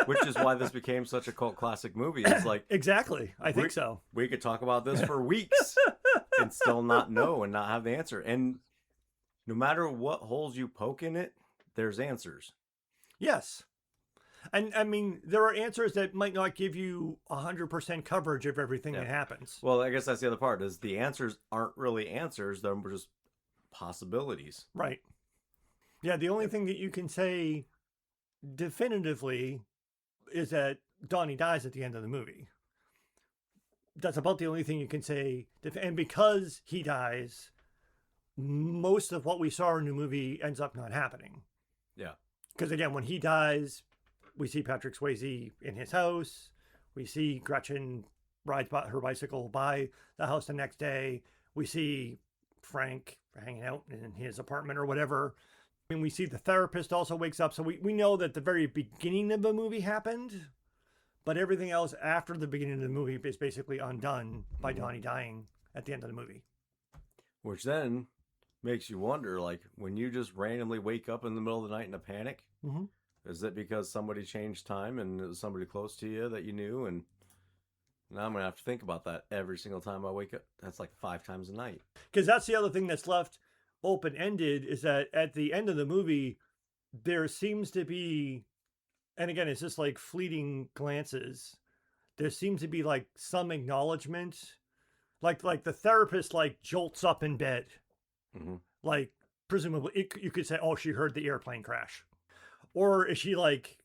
A: Which is why this became such a cult classic movie. It's like,
B: exactly. I think so.
A: We could talk about this for weeks and still not know and not have the answer. And no matter what holes you poke in it, there's answers.
B: Yes. And I mean, there are answers that might not give you 100% coverage of everything
A: Yeah.
B: that happens.
A: Well, I guess that's the other part is the answers aren't really answers. They're just possibilities.
B: Right. Yeah, the only
A: Yep.
B: thing that you can say definitively is that Donnie dies at the end of the movie. That's about the only thing you can say. And because he dies, most of what we saw in the movie ends up not happening.
A: Yeah.
B: Because again, when he dies, we see Patrick Swayze in his house. We see Gretchen rides her bicycle by the house the next day. We see Frank hanging out in his apartment or whatever. I mean, we see the therapist also wakes up. So we know that the very beginning of the movie happened, but everything else after the beginning of the movie is basically undone by Donnie dying at the end of the movie.
A: Which then makes you wonder, like, when you just randomly wake up in the middle of the night in a panic,
B: Mm-hmm.
A: is it because somebody changed time and it was somebody close to you that you knew? And now I'm going to have to think about that every single time I wake up. That's like 5 times a night.
B: Because that's the other thing that's left open-ended is that at the end of the movie, there seems to be, and again, it's just like fleeting glances. There seems to be like some acknowledgement, like the therapist like jolts up in bed,
A: Mm-hmm.
B: like presumably you could say, oh, she heard the airplane crash, or is she like,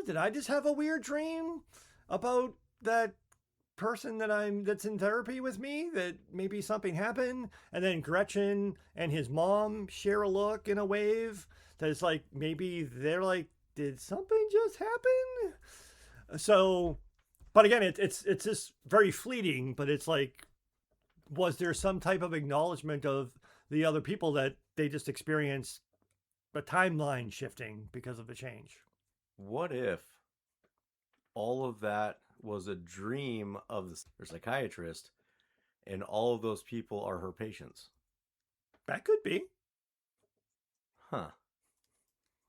B: did I just have a weird dream about that person that's in therapy with me, that maybe something happened? And then Gretchen and his mom share a look and a wave that's like, maybe they're like, did something just happen? So, but again, it's just very fleeting, but it's like, was there some type of acknowledgement of the other people that they just experienced a timeline shifting because of the change?
A: What if all of that was a dream of the psychiatrist and all of those people are her patients?
B: That could be.
A: Huh.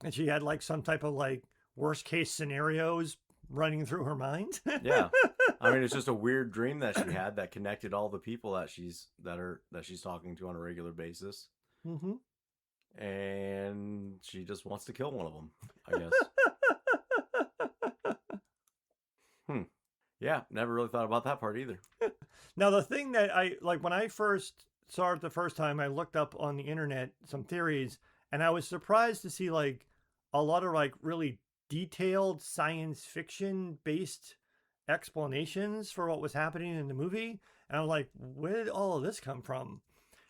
B: And she had like some type of like worst case scenarios running through her mind.
A: Yeah. I mean, it's just a weird dream that she had that connected all the people that she's talking to on a regular basis.
B: Mm-hmm.
A: And she just wants to kill one of them, I guess. Yeah, never really thought about that part either.
B: Now, the thing that I like when I first saw it the first time, I looked up on the internet some theories, and I was surprised to see like a lot of like really detailed science fiction based explanations for what was happening in the movie. And I'm like, where did all of this come from?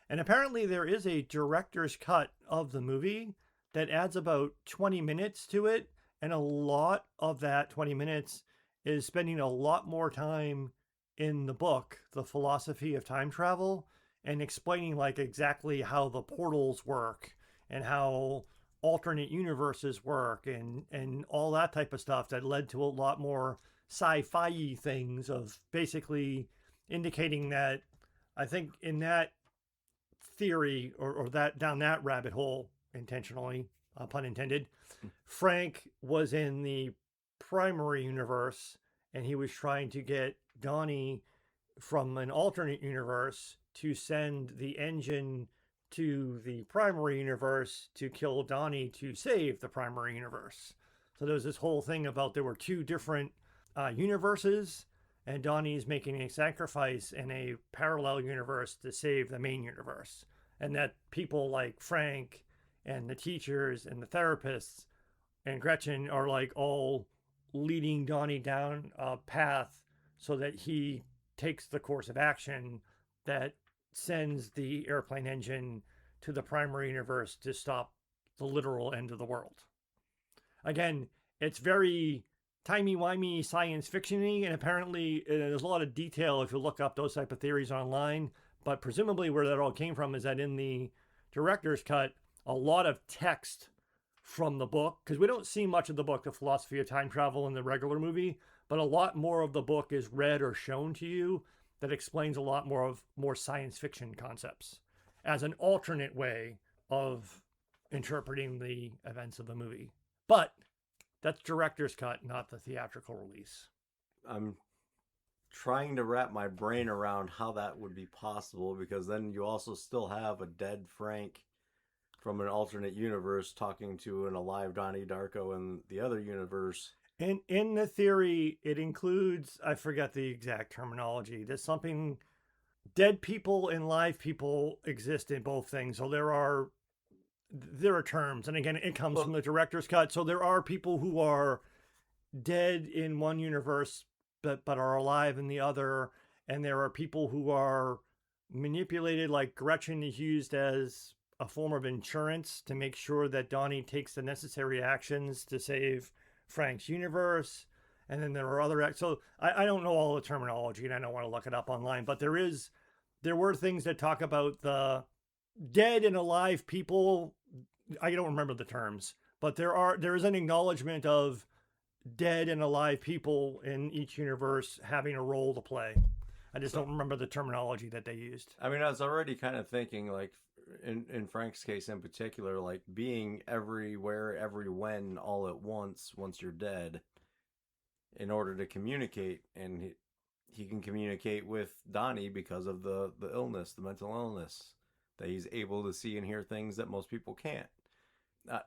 B: And apparently, there is a director's cut of the movie that adds about 20 minutes to it. And a lot of that 20 minutes is spending a lot more time in the book, The Philosophy of Time Travel, and explaining like exactly how the portals work and how alternate universes work and all that type of stuff that led to a lot more sci-fi things of basically indicating that I think in that theory or that down that rabbit hole intentionally, pun intended, Frank was in the primary universe and he was trying to get Donnie from an alternate universe to send the engine to the primary universe to kill Donnie to save the primary universe. So there was this whole thing about there were 2 different universes, and Donnie's making a sacrifice in a parallel universe to save the main universe. And that people like Frank and the teachers and the therapists and Gretchen are like all leading Donnie down a path so that he takes the course of action that sends the airplane engine to the primary universe to stop the literal end of the world. Again, it's very timey-wimey science fiction-y, and apparently there's a lot of detail if you look up those type of theories online, but presumably where that all came from is that in the director's cut, a lot of text from the book, because we don't see much of the book, The Philosophy of Time Travel, in the regular movie, but a lot more of the book is read or shown to you that explains a lot more science fiction concepts as an alternate way of interpreting the events of the movie. But that's director's cut, not the theatrical release.
A: I'm trying to wrap my brain around how that would be possible, because then you also still have a dead Frank from an alternate universe talking to an alive Donnie Darko in the other universe.
B: In the theory, it includes, I forget the exact terminology. There's something, dead people and live people exist in both things. So there are terms, and again, it comes from the director's cut. So there are people who are dead in one universe but are alive in the other, and there are people who are manipulated, like Gretchen is used as a form of insurance to make sure that Donnie takes the necessary actions to save Frank's universe. And then there are other so I don't know all the terminology, and I don't want to look it up online, but there were things that talk about the dead and alive people. I don't remember the terms, but there is an acknowledgement of dead and alive people in each universe having a role to play. I just don't remember the terminology that they used.
A: I mean, I was already kind of thinking, like, in Frank's case in particular, like being everywhere, every when, all at once you're dead, in order to communicate. And he can communicate with Donnie because of the illness, the mental illness, that he's able to see and hear things that most people can't.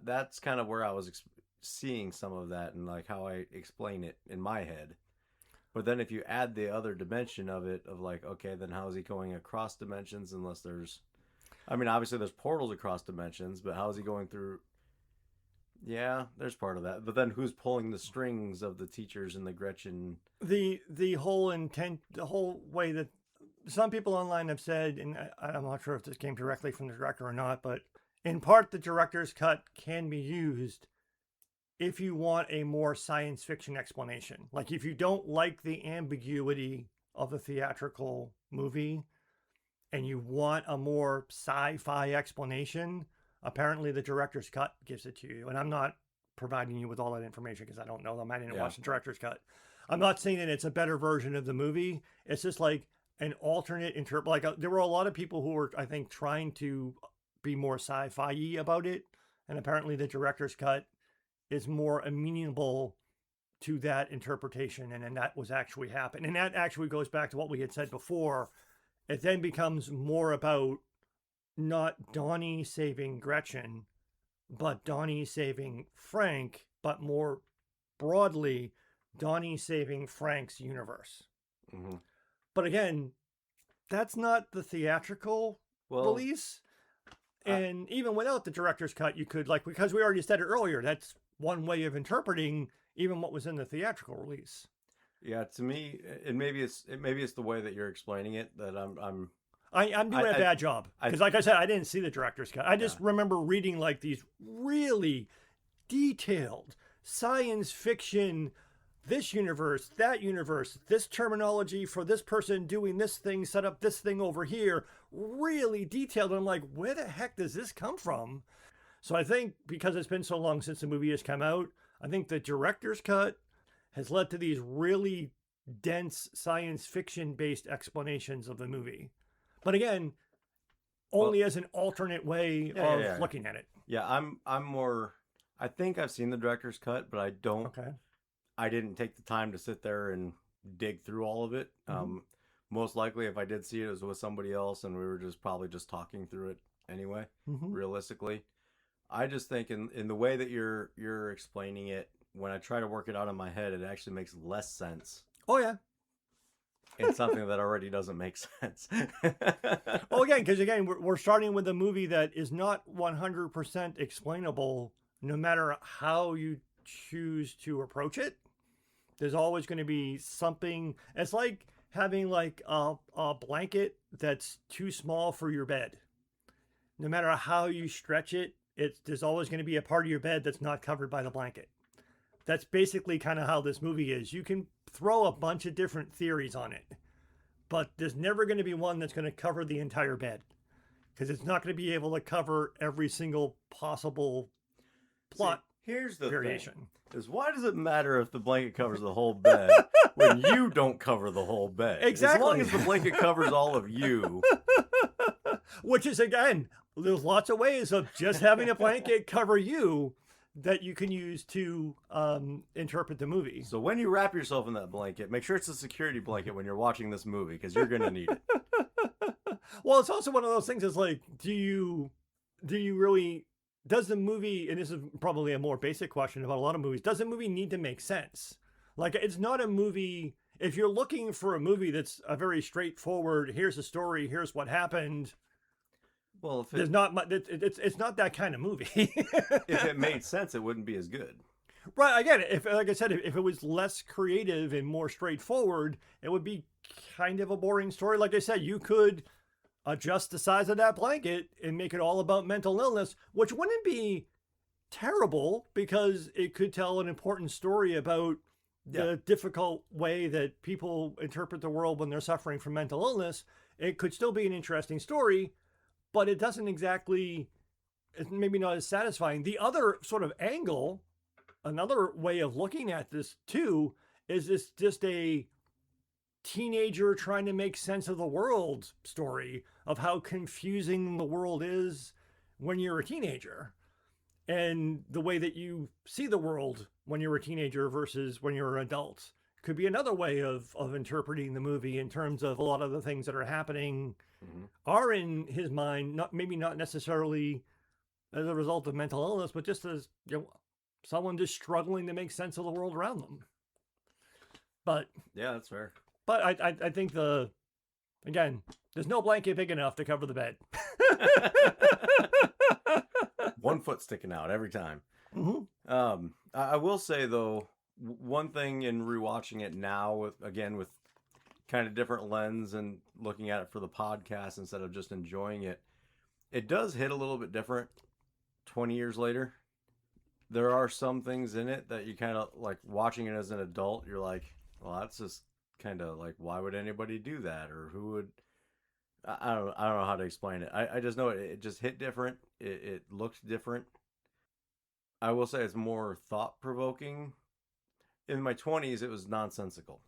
A: That's kind of where I was seeing some of that, and like how I explain it in my head. But then if you add the other dimension of it, of like, okay, then how is he going across dimensions? Unless there's, I mean, obviously there's portals across dimensions, but how is he going through? Yeah, there's part of that. But then who's pulling the strings of the teachers and the Gretchen?
B: The whole intent, the whole way that some people online have said, and I'm not sure if this came directly from the director or not, but in part the director's cut can be used if you want a more science fiction explanation. Like if you don't like the ambiguity of a theatrical movie and you want a more sci-fi explanation, apparently the director's cut gives it to you. And I'm not providing you with all that information because I don't know them. I didn't watch the director's cut. I'm not saying that it's a better version of the movie. It's just like an alternate there were a lot of people who were, I think, trying to be more sci-fi about it. And apparently the director's cut is more amenable to that interpretation, and then that was actually happened. And that actually goes back to what we had said before. It then becomes more about not Donnie saving Gretchen, but Donnie saving Frank, but more broadly, Donnie saving Frank's universe.
A: Mm-hmm.
B: But again, that's not the theatrical release. And even without the director's cut, you could, like, because we already said it earlier, that's one way of interpreting even what was in the theatrical release.
A: Yeah, to me, and maybe it's the way that you're explaining it that I'm
B: doing a bad job, because like I said, I didn't see the director's cut. I just remember reading like these really detailed science fiction, this universe, that universe, this terminology for this person doing this thing, set up this thing over here, really detailed. And I'm like, where the heck does this come from? So I think because it's been so long since the movie has come out, I think the director's cut has led to these really dense science fiction based explanations of the movie. But again, only as an alternate way of looking at it.
A: Yeah, I'm more, I think I've seen the director's cut, but I don't.
B: Okay.
A: I didn't take the time to sit there and dig through all of it. Mm-hmm. Most likely, if I did see it, it was with somebody else, and we were probably just talking through it anyway. Mm-hmm. Realistically, I just think in the way that you're explaining it, when I try to work it out in my head, it actually makes less sense.
B: Oh yeah,
A: it's something that already doesn't make sense.
B: Well, again, because we're starting with a movie that is not 100% explainable, no matter how you choose to approach it. There's always going to be something. It's like having like a blanket that's too small for your bed. No matter how you stretch it, there's always going to be a part of your bed that's not covered by the blanket. That's basically kind of how this movie is. You can throw a bunch of different theories on it, but there's never going to be one that's going to cover the entire bed, because it's not going to be able to cover every single possible plot.
A: Here's the
B: variation.
A: Thing, is why does it matter if the blanket covers the whole bed when you don't cover the whole bed?
B: Exactly.
A: As long as the blanket covers all of you.
B: Which is, again, there's lots of ways of just having a blanket cover you that you can use to interpret the movie.
A: So when you wrap yourself in that blanket, make sure it's a security blanket when you're watching this movie, because you're going to need it.
B: Well, it's also one of those things that's like, do you do you really, does the movie, and this is probably a more basic question about a lot of movies, does the movie need to make sense? Like, it's not a movie, if you're looking for a movie that's a very straightforward, here's the story, here's what happened,
A: Well, if
B: there's
A: it
B: not much, it's not that kind of movie.
A: if it made sense, it wouldn't be as good.
B: Right, I get it. If, like I said, if it was less creative and more straightforward, it would be kind of a boring story. Like I said, you could adjust the size of that blanket and make it all about mental illness, which wouldn't be terrible because it could tell an important story about the difficult way that people interpret the world when they're suffering from mental illness. It could still be an interesting story, but it doesn't exactly, it's maybe not as satisfying. The other sort of angle, another way of looking at this too, is this just a teenager trying to make sense of the world story of how confusing the world is when you're a teenager and the way that you see the world when you're a teenager versus when you're an adult could be another way of interpreting the movie in terms of a lot of the things that are happening are in his mind, not maybe not necessarily as a result of mental illness, but just as, you know, someone just struggling to make sense of the world around them. But
A: Yeah, that's fair.
B: but I think again, there's no blanket big enough to cover the bed.
A: 1 foot sticking out every time.
B: Mm-hmm.
A: I will say though, one thing in rewatching it now with kind of different lens and looking at it for the podcast instead of just enjoying it, it does hit a little bit different 20 years later. There are some things in it that you kind of like watching it as an adult. You're like, well, that's just kind of like, why would anybody do that? Or who would, I don't know how to explain it. I just know it just hit different. It looked different. I will say it's more thought provoking. In my 20s, it was nonsensical.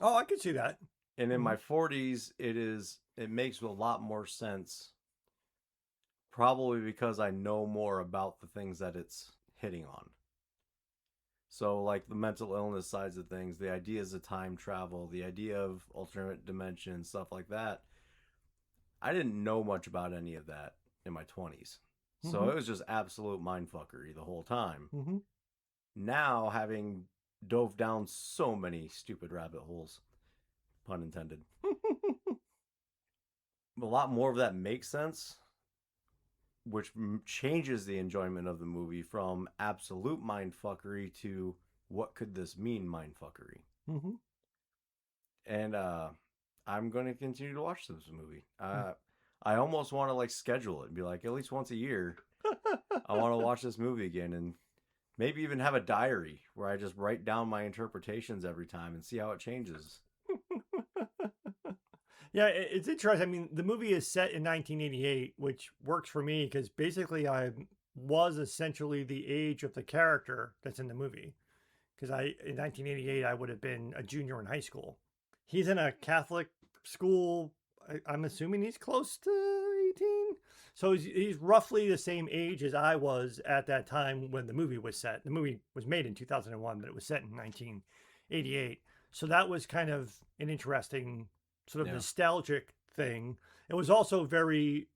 B: Oh, I can see that.
A: And in my 40s, it makes a lot more sense. Probably because I know more about the things that it's hitting on. So like the mental illness sides of things, the ideas of time travel, the idea of alternate dimension, stuff like that. I didn't know much about any of that in my 20s. So it was just absolute mindfuckery the whole time. Now, having dove down so many stupid rabbit holes, pun intended, a lot more of that makes sense, which changes the enjoyment of the movie from absolute mindfuckery to what could this mean mindfuckery. And I'm going to continue to watch this movie. I almost want to like schedule it and be like, at least once a year, I want to watch this movie again, and maybe even have a diary where I just write down my interpretations every time and see how it changes.
B: Yeah, it's interesting. I mean, the movie is set in 1988, which works for me because basically I was essentially the age of the character that's in the movie. Because in 1988, I would have been a junior in high school. He's in a Catholic school. I'm assuming he's close to 18. So he's roughly the same age as I was at that time when the movie was set. The movie was made in 2001, but it was set in 1988. So that was kind of an interesting sort of nostalgic thing. It was also very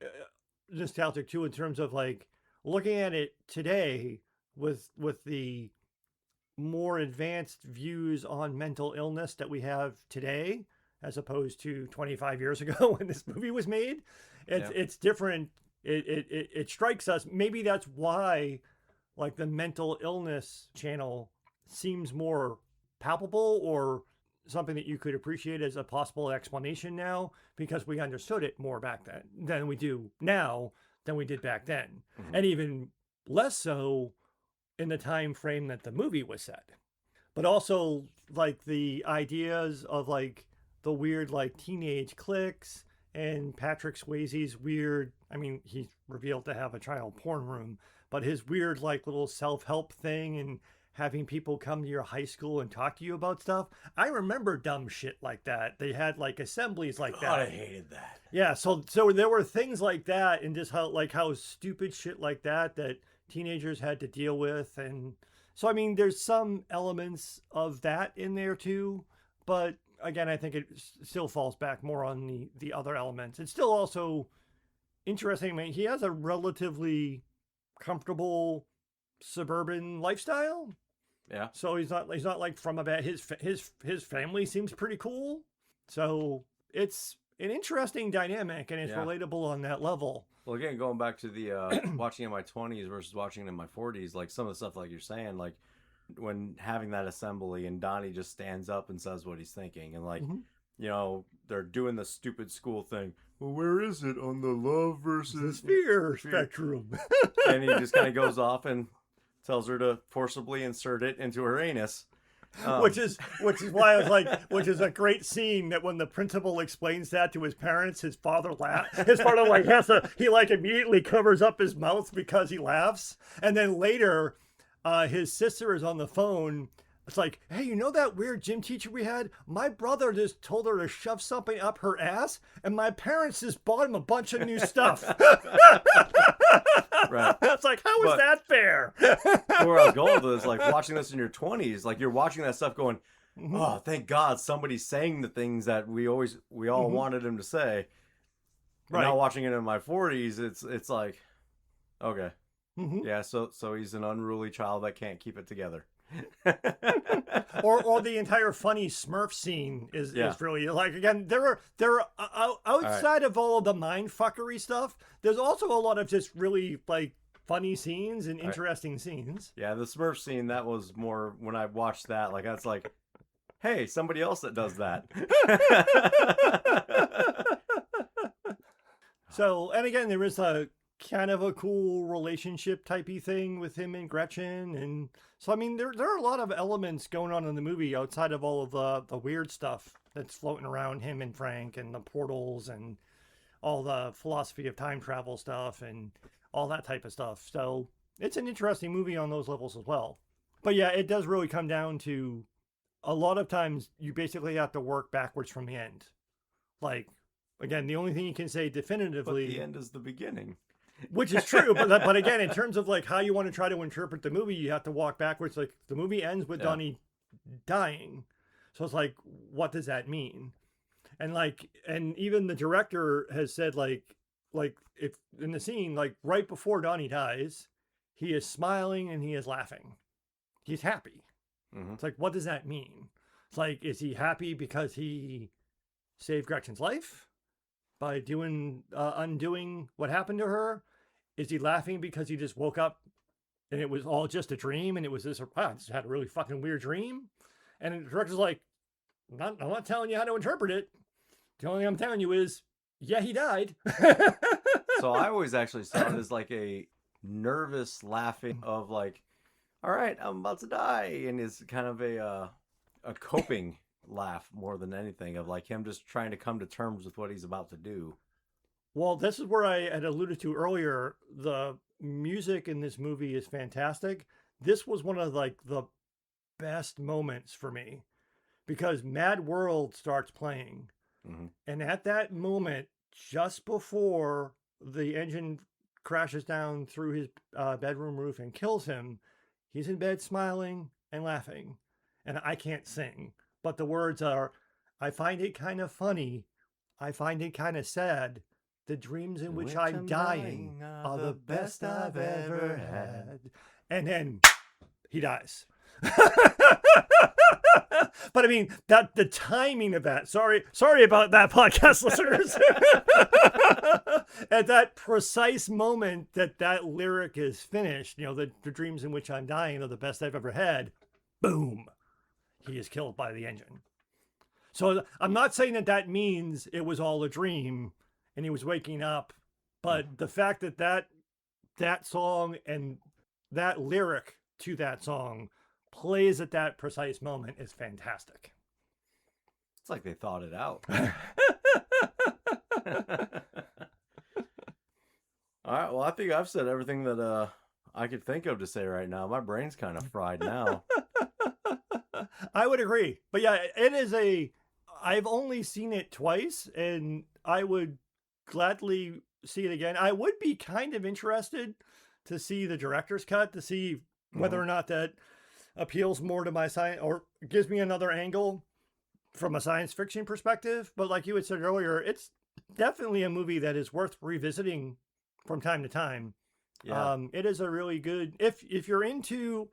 B: nostalgic too in terms of like looking at it today with the more advanced views on mental illness that we have today as opposed to 25 years ago when this movie was made. It's different. It strikes us. Maybe that's why like the mental illness channel seems more palpable or something that you could appreciate as a possible explanation now because we understood it more back then than we do now than we did back then. And even less so in the time frame that the movie was set. But also like the ideas of like the weird like teenage cliques and Patrick Swayze's weird, I mean, he's revealed to have a child porn room, but his weird like little self-help thing and having people come to your high school and talk to you about stuff. I remember dumb shit like that. They had like assemblies like that.
A: I hated that.
B: Yeah, so there were things like that and just how stupid shit like that teenagers had to deal with. And so, I mean, there's some elements of that in there too, but again, I think it still falls back more on the other elements. It still also interesting. I mean, he has a relatively comfortable suburban lifestyle.
A: Yeah.
B: So he's not like from a bad. His family seems pretty cool. So it's an interesting dynamic, and it's
A: Yeah.
B: relatable on that level.
A: Well, again, going back to the watching in my 20s versus watching in my 40s, like some of the stuff like you're saying, like when having that assembly and Donnie just stands up and says what he's thinking, and like, you know, they're doing the stupid school thing. Well, where is it on the love versus
B: fear spectrum?
A: And he just kind of goes off and tells her to forcibly insert it into her anus.
B: Which is why I was like, which is a great scene that when the principal explains that to his parents, his father laughs. His father like he immediately covers up his mouth because he laughs. And then later, his sister is on the phone. It's like, hey, you know that weird gym teacher we had? My brother just told her to shove something up her ass, and my parents just bought him a bunch of new stuff.
A: Right.
B: It's like, how is that fair?
A: Where I was going with is like watching this in your 20s, like you're watching that stuff going, oh, thank God somebody's saying the things that we all wanted him to say. And now watching it in my 40s, it's like, okay. Yeah, so he's an unruly child that can't keep it together.
B: or the entire funny Smurf scene is really like, again, there are outside of all of the mind fuckery stuff, there's also a lot of just really like funny scenes and interesting scenes.
A: Yeah, the Smurf scene, that was more when I watched that, like that's like, hey, somebody else that does that.
B: So, and again, there is a kind of a cool relationship typey thing with him and Gretchen, and so I mean there are a lot of elements going on in the movie outside of all of the weird stuff that's floating around him and Frank and the portals and all the philosophy of time travel stuff and all that type of stuff. So it's an interesting movie on those levels as well. But yeah, it does really come down to a lot of times you basically have to work backwards from the end. Like, again, the only thing you can say definitively,
A: but the end is the beginning.
B: Which is true, but again, in terms of like how you want to try to interpret the movie, you have to walk backwards. Like the movie ends with Donnie dying, so it's like, what does that mean? And like, and even the director has said like if in the scene, like right before Donnie dies, he is smiling and he is laughing, he's happy. It's like, what does that mean? It's like, is he happy because he saved Gretchen's life by undoing what happened to her? Is he laughing because he just woke up and it was all just a dream and it was this, wow, I just had a really fucking weird dream? And the director's like, I'm not telling you how to interpret it. The only thing I'm telling you is, yeah, he died.
A: So I always actually saw it as like a nervous laughing of like, all right, I'm about to die. And it's kind of a coping laugh more than anything, of like him just trying to come to terms with what he's about to do.
B: Well, this is where I had alluded to earlier. The music in this movie is fantastic. This was one of like the best moments for me because Mad World starts playing. And at that moment, just before the engine crashes down through his bedroom roof and kills him, he's in bed smiling and laughing. And I can't sing, but the words are, I find it kind of funny. I find it kind of sad. The dreams in which I'm dying are the best I've ever had. And then he dies. But I mean, that the timing of that, sorry about that, podcast listeners. At that precise moment that lyric is finished, you know, the dreams in which I'm dying are the best I've ever had. Boom. He is killed by the engine. So I'm not saying that means it was all a dream and he was waking up, but the fact that song and that lyric to that song plays at that precise moment is fantastic.
A: It's like they thought it out. All right, well, I think I've said everything that I could think of to say right now. My brain's kind of fried now.
B: I would agree. But yeah, it is I've only seen it twice, and I would gladly see it again. I would be kind of interested to see the director's cut, to see whether or not that appeals more to my science or gives me another angle from a science fiction perspective. But like you had said earlier, it's definitely a movie that is worth revisiting from time to time.
A: Yeah.
B: It is a really good, if you're into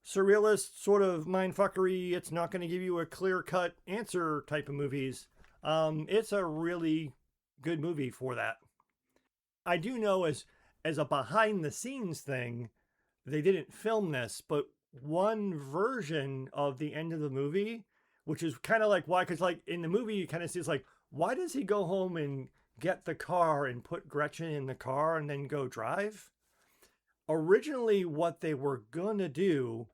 B: surrealist sort of mindfuckery, it's not going to give you a clear-cut answer type of movies. It's a really good movie for that. I do know as a behind the scenes thing, they didn't film this, but one version of the end of the movie, which is kind of like why, because like in the movie you kind of see it's like, why does he go home and get the car and put Gretchen in the car and then go drive? Originally, what they were gonna do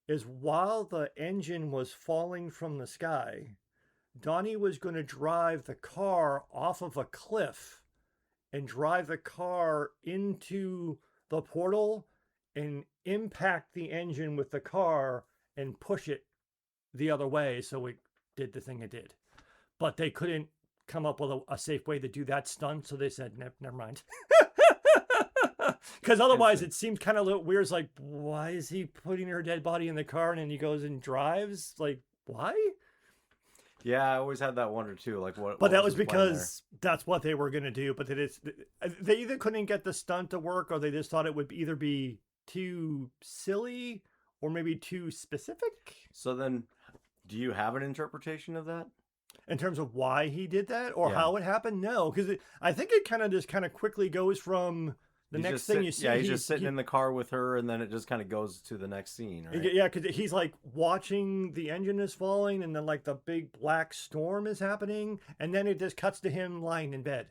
B: is while the engine was falling from the sky, Donnie was going to drive the car off of a cliff and drive the car into the portal and impact the engine with the car and push it the other way so it did the thing it did. But they couldn't come up with a safe way to do that stunt, so they said, never mind. Because otherwise it seems kind of a little weird. It's like, why is he putting her dead body in the car and then he goes and drives? Like, why?
A: Yeah, I always had that wonder too. Like, what?
B: But that was because that's what they were going to do. But they either couldn't get the stunt to work, or they just thought it would either be too silly or maybe too specific.
A: So then, do you have an interpretation of that?
B: In terms of why he did that or how it happened? No, because I think it kind of quickly goes from the next thing you see.
A: Yeah, he's just sitting in the car with her, and then it just kind of goes to the next scene, right?
B: Yeah, because he's like watching the engine is falling, and then like the big black storm is happening, and then it just cuts to him lying in bed.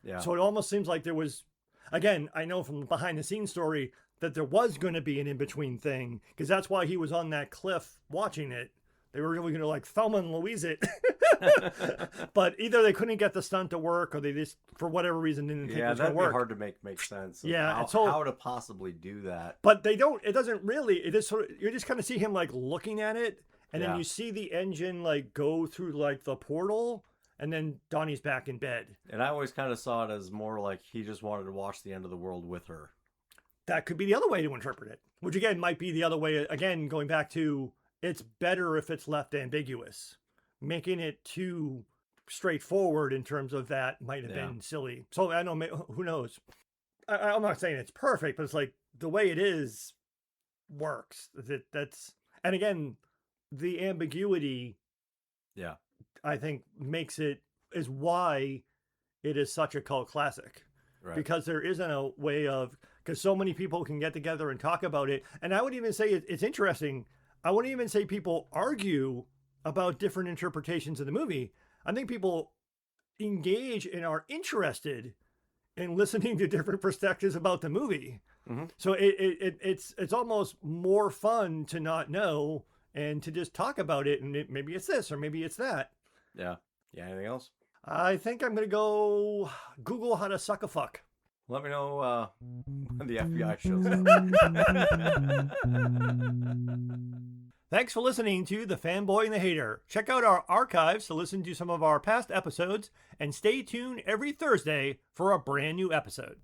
A: Yeah.
B: So it almost seems like there was, again, I know from the behind the scenes story that there was going to be an in between thing, because that's why he was on that cliff watching it. They were really going to like Thelma and Louise it. But either they couldn't get the stunt to work, or they just, for whatever reason, didn't think it was going to work.
A: Yeah, that'd be hard to make sense.
B: Yeah,
A: how to possibly do that.
B: But they don't, it doesn't really, it is sort of, you just kind of see him like looking at it, and then you see the engine like go through like the portal, and then Donnie's back in bed.
A: And I always kind of saw it as more like he just wanted to watch the end of the world with her.
B: That could be the other way to interpret it, which again might be the other way, again, going back to, it's better if it's left ambiguous. Making it too straightforward in terms of that might have been silly. So I don't know, who knows? I'm not saying it's perfect, but it's like the way it is works. That's, and again, the ambiguity, I think is why it is such a cult classic. Right. Because there isn't a way of, because so many people can get together and talk about it. And I would even say it's interesting. I wouldn't even say people argue about different interpretations of the movie. I think people engage and are interested in listening to different perspectives about the movie. Mm-hmm. So it's almost more fun to not know and to just talk about it. And maybe it's this or maybe it's that.
A: Yeah. Yeah. Anything else?
B: I think I'm going to go Google how to suck a fuck.
A: Let me know when the FBI shows up.
B: Thanks for listening to The Fanboy and the Hater. Check out our archives to listen to some of our past episodes, and stay tuned every Thursday for a brand new episode.